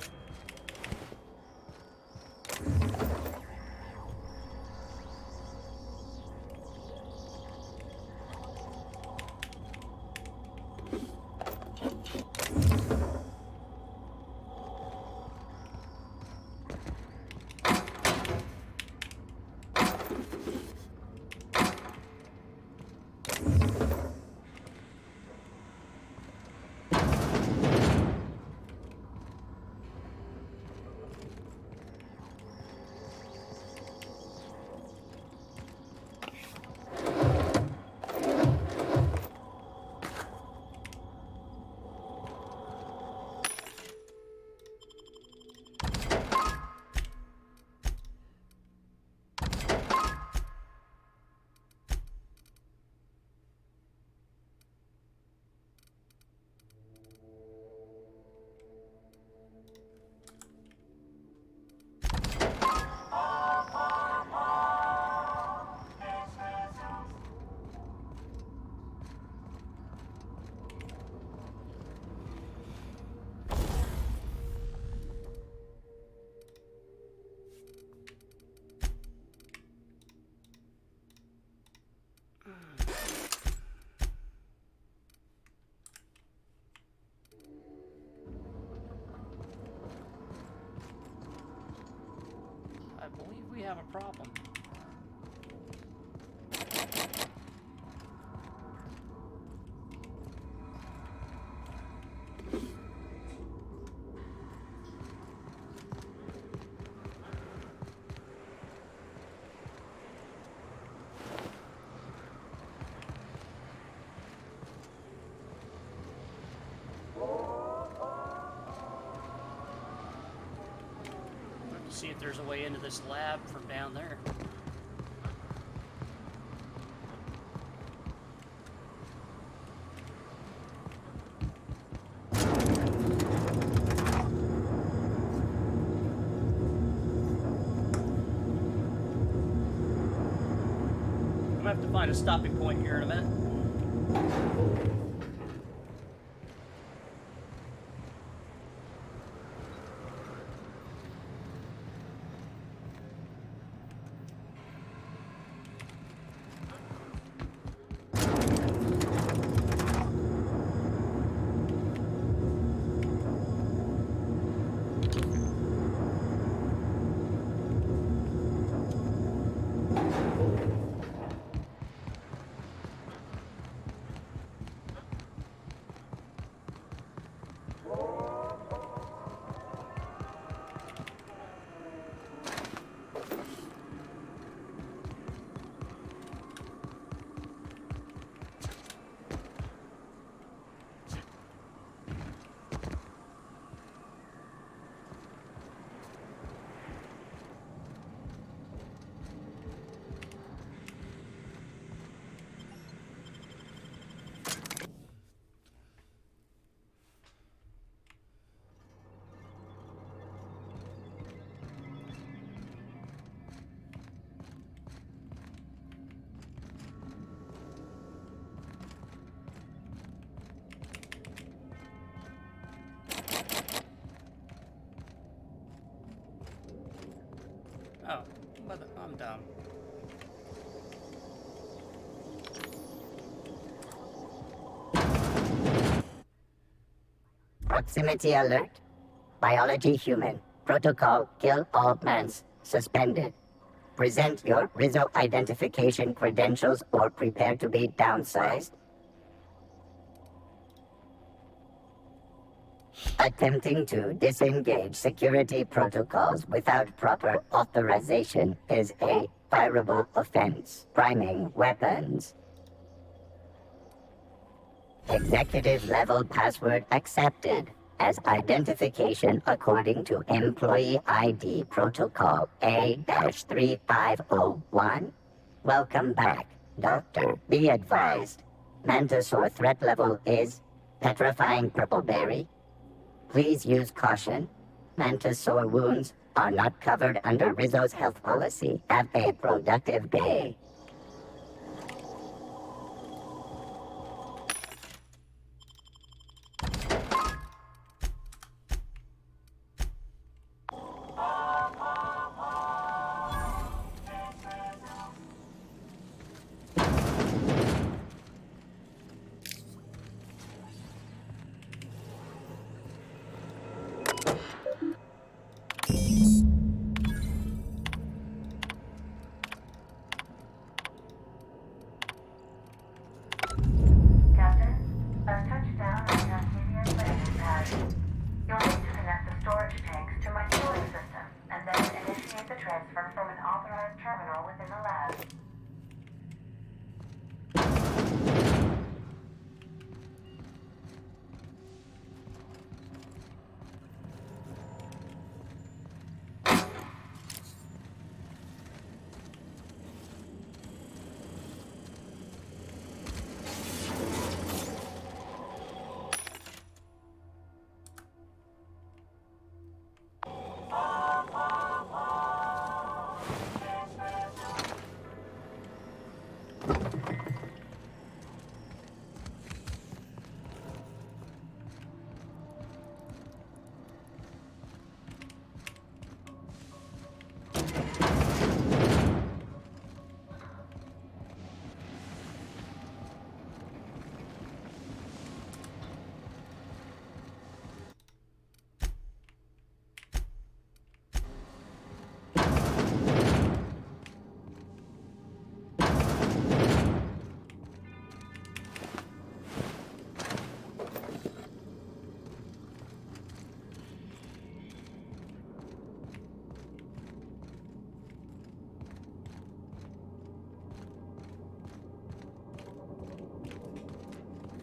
I believe we have a problem. See if there's a way into this lab from down there. I'm gonna have to find a stopping point here in a minute. Proximity alert. Biology human. Protocol kill all mans. Suspended. Present your Rizzo identification credentials or prepare to be downsized. Attempting to disengage security protocols without proper authorization is a fireable offense. Priming weapons. Executive level password accepted as identification according to Employee ID Protocol A-3501. Welcome back, Doctor. Be advised. Mantisaur threat level is petrifying purpleberry. Please use caution. Mantisaur wounds are not covered under Rizzo's health policy. Have a productive day.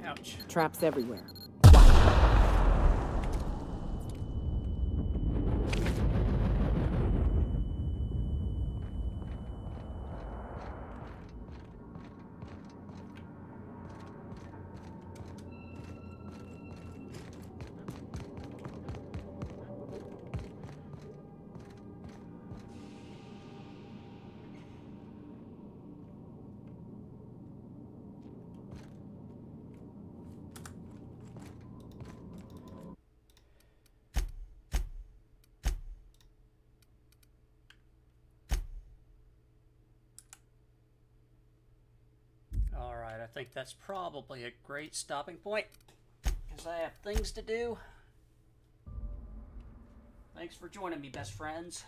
Ouch. Traps everywhere. Alright, I think that's probably a great stopping point, because I have things to do. Thanks for joining me, best friends.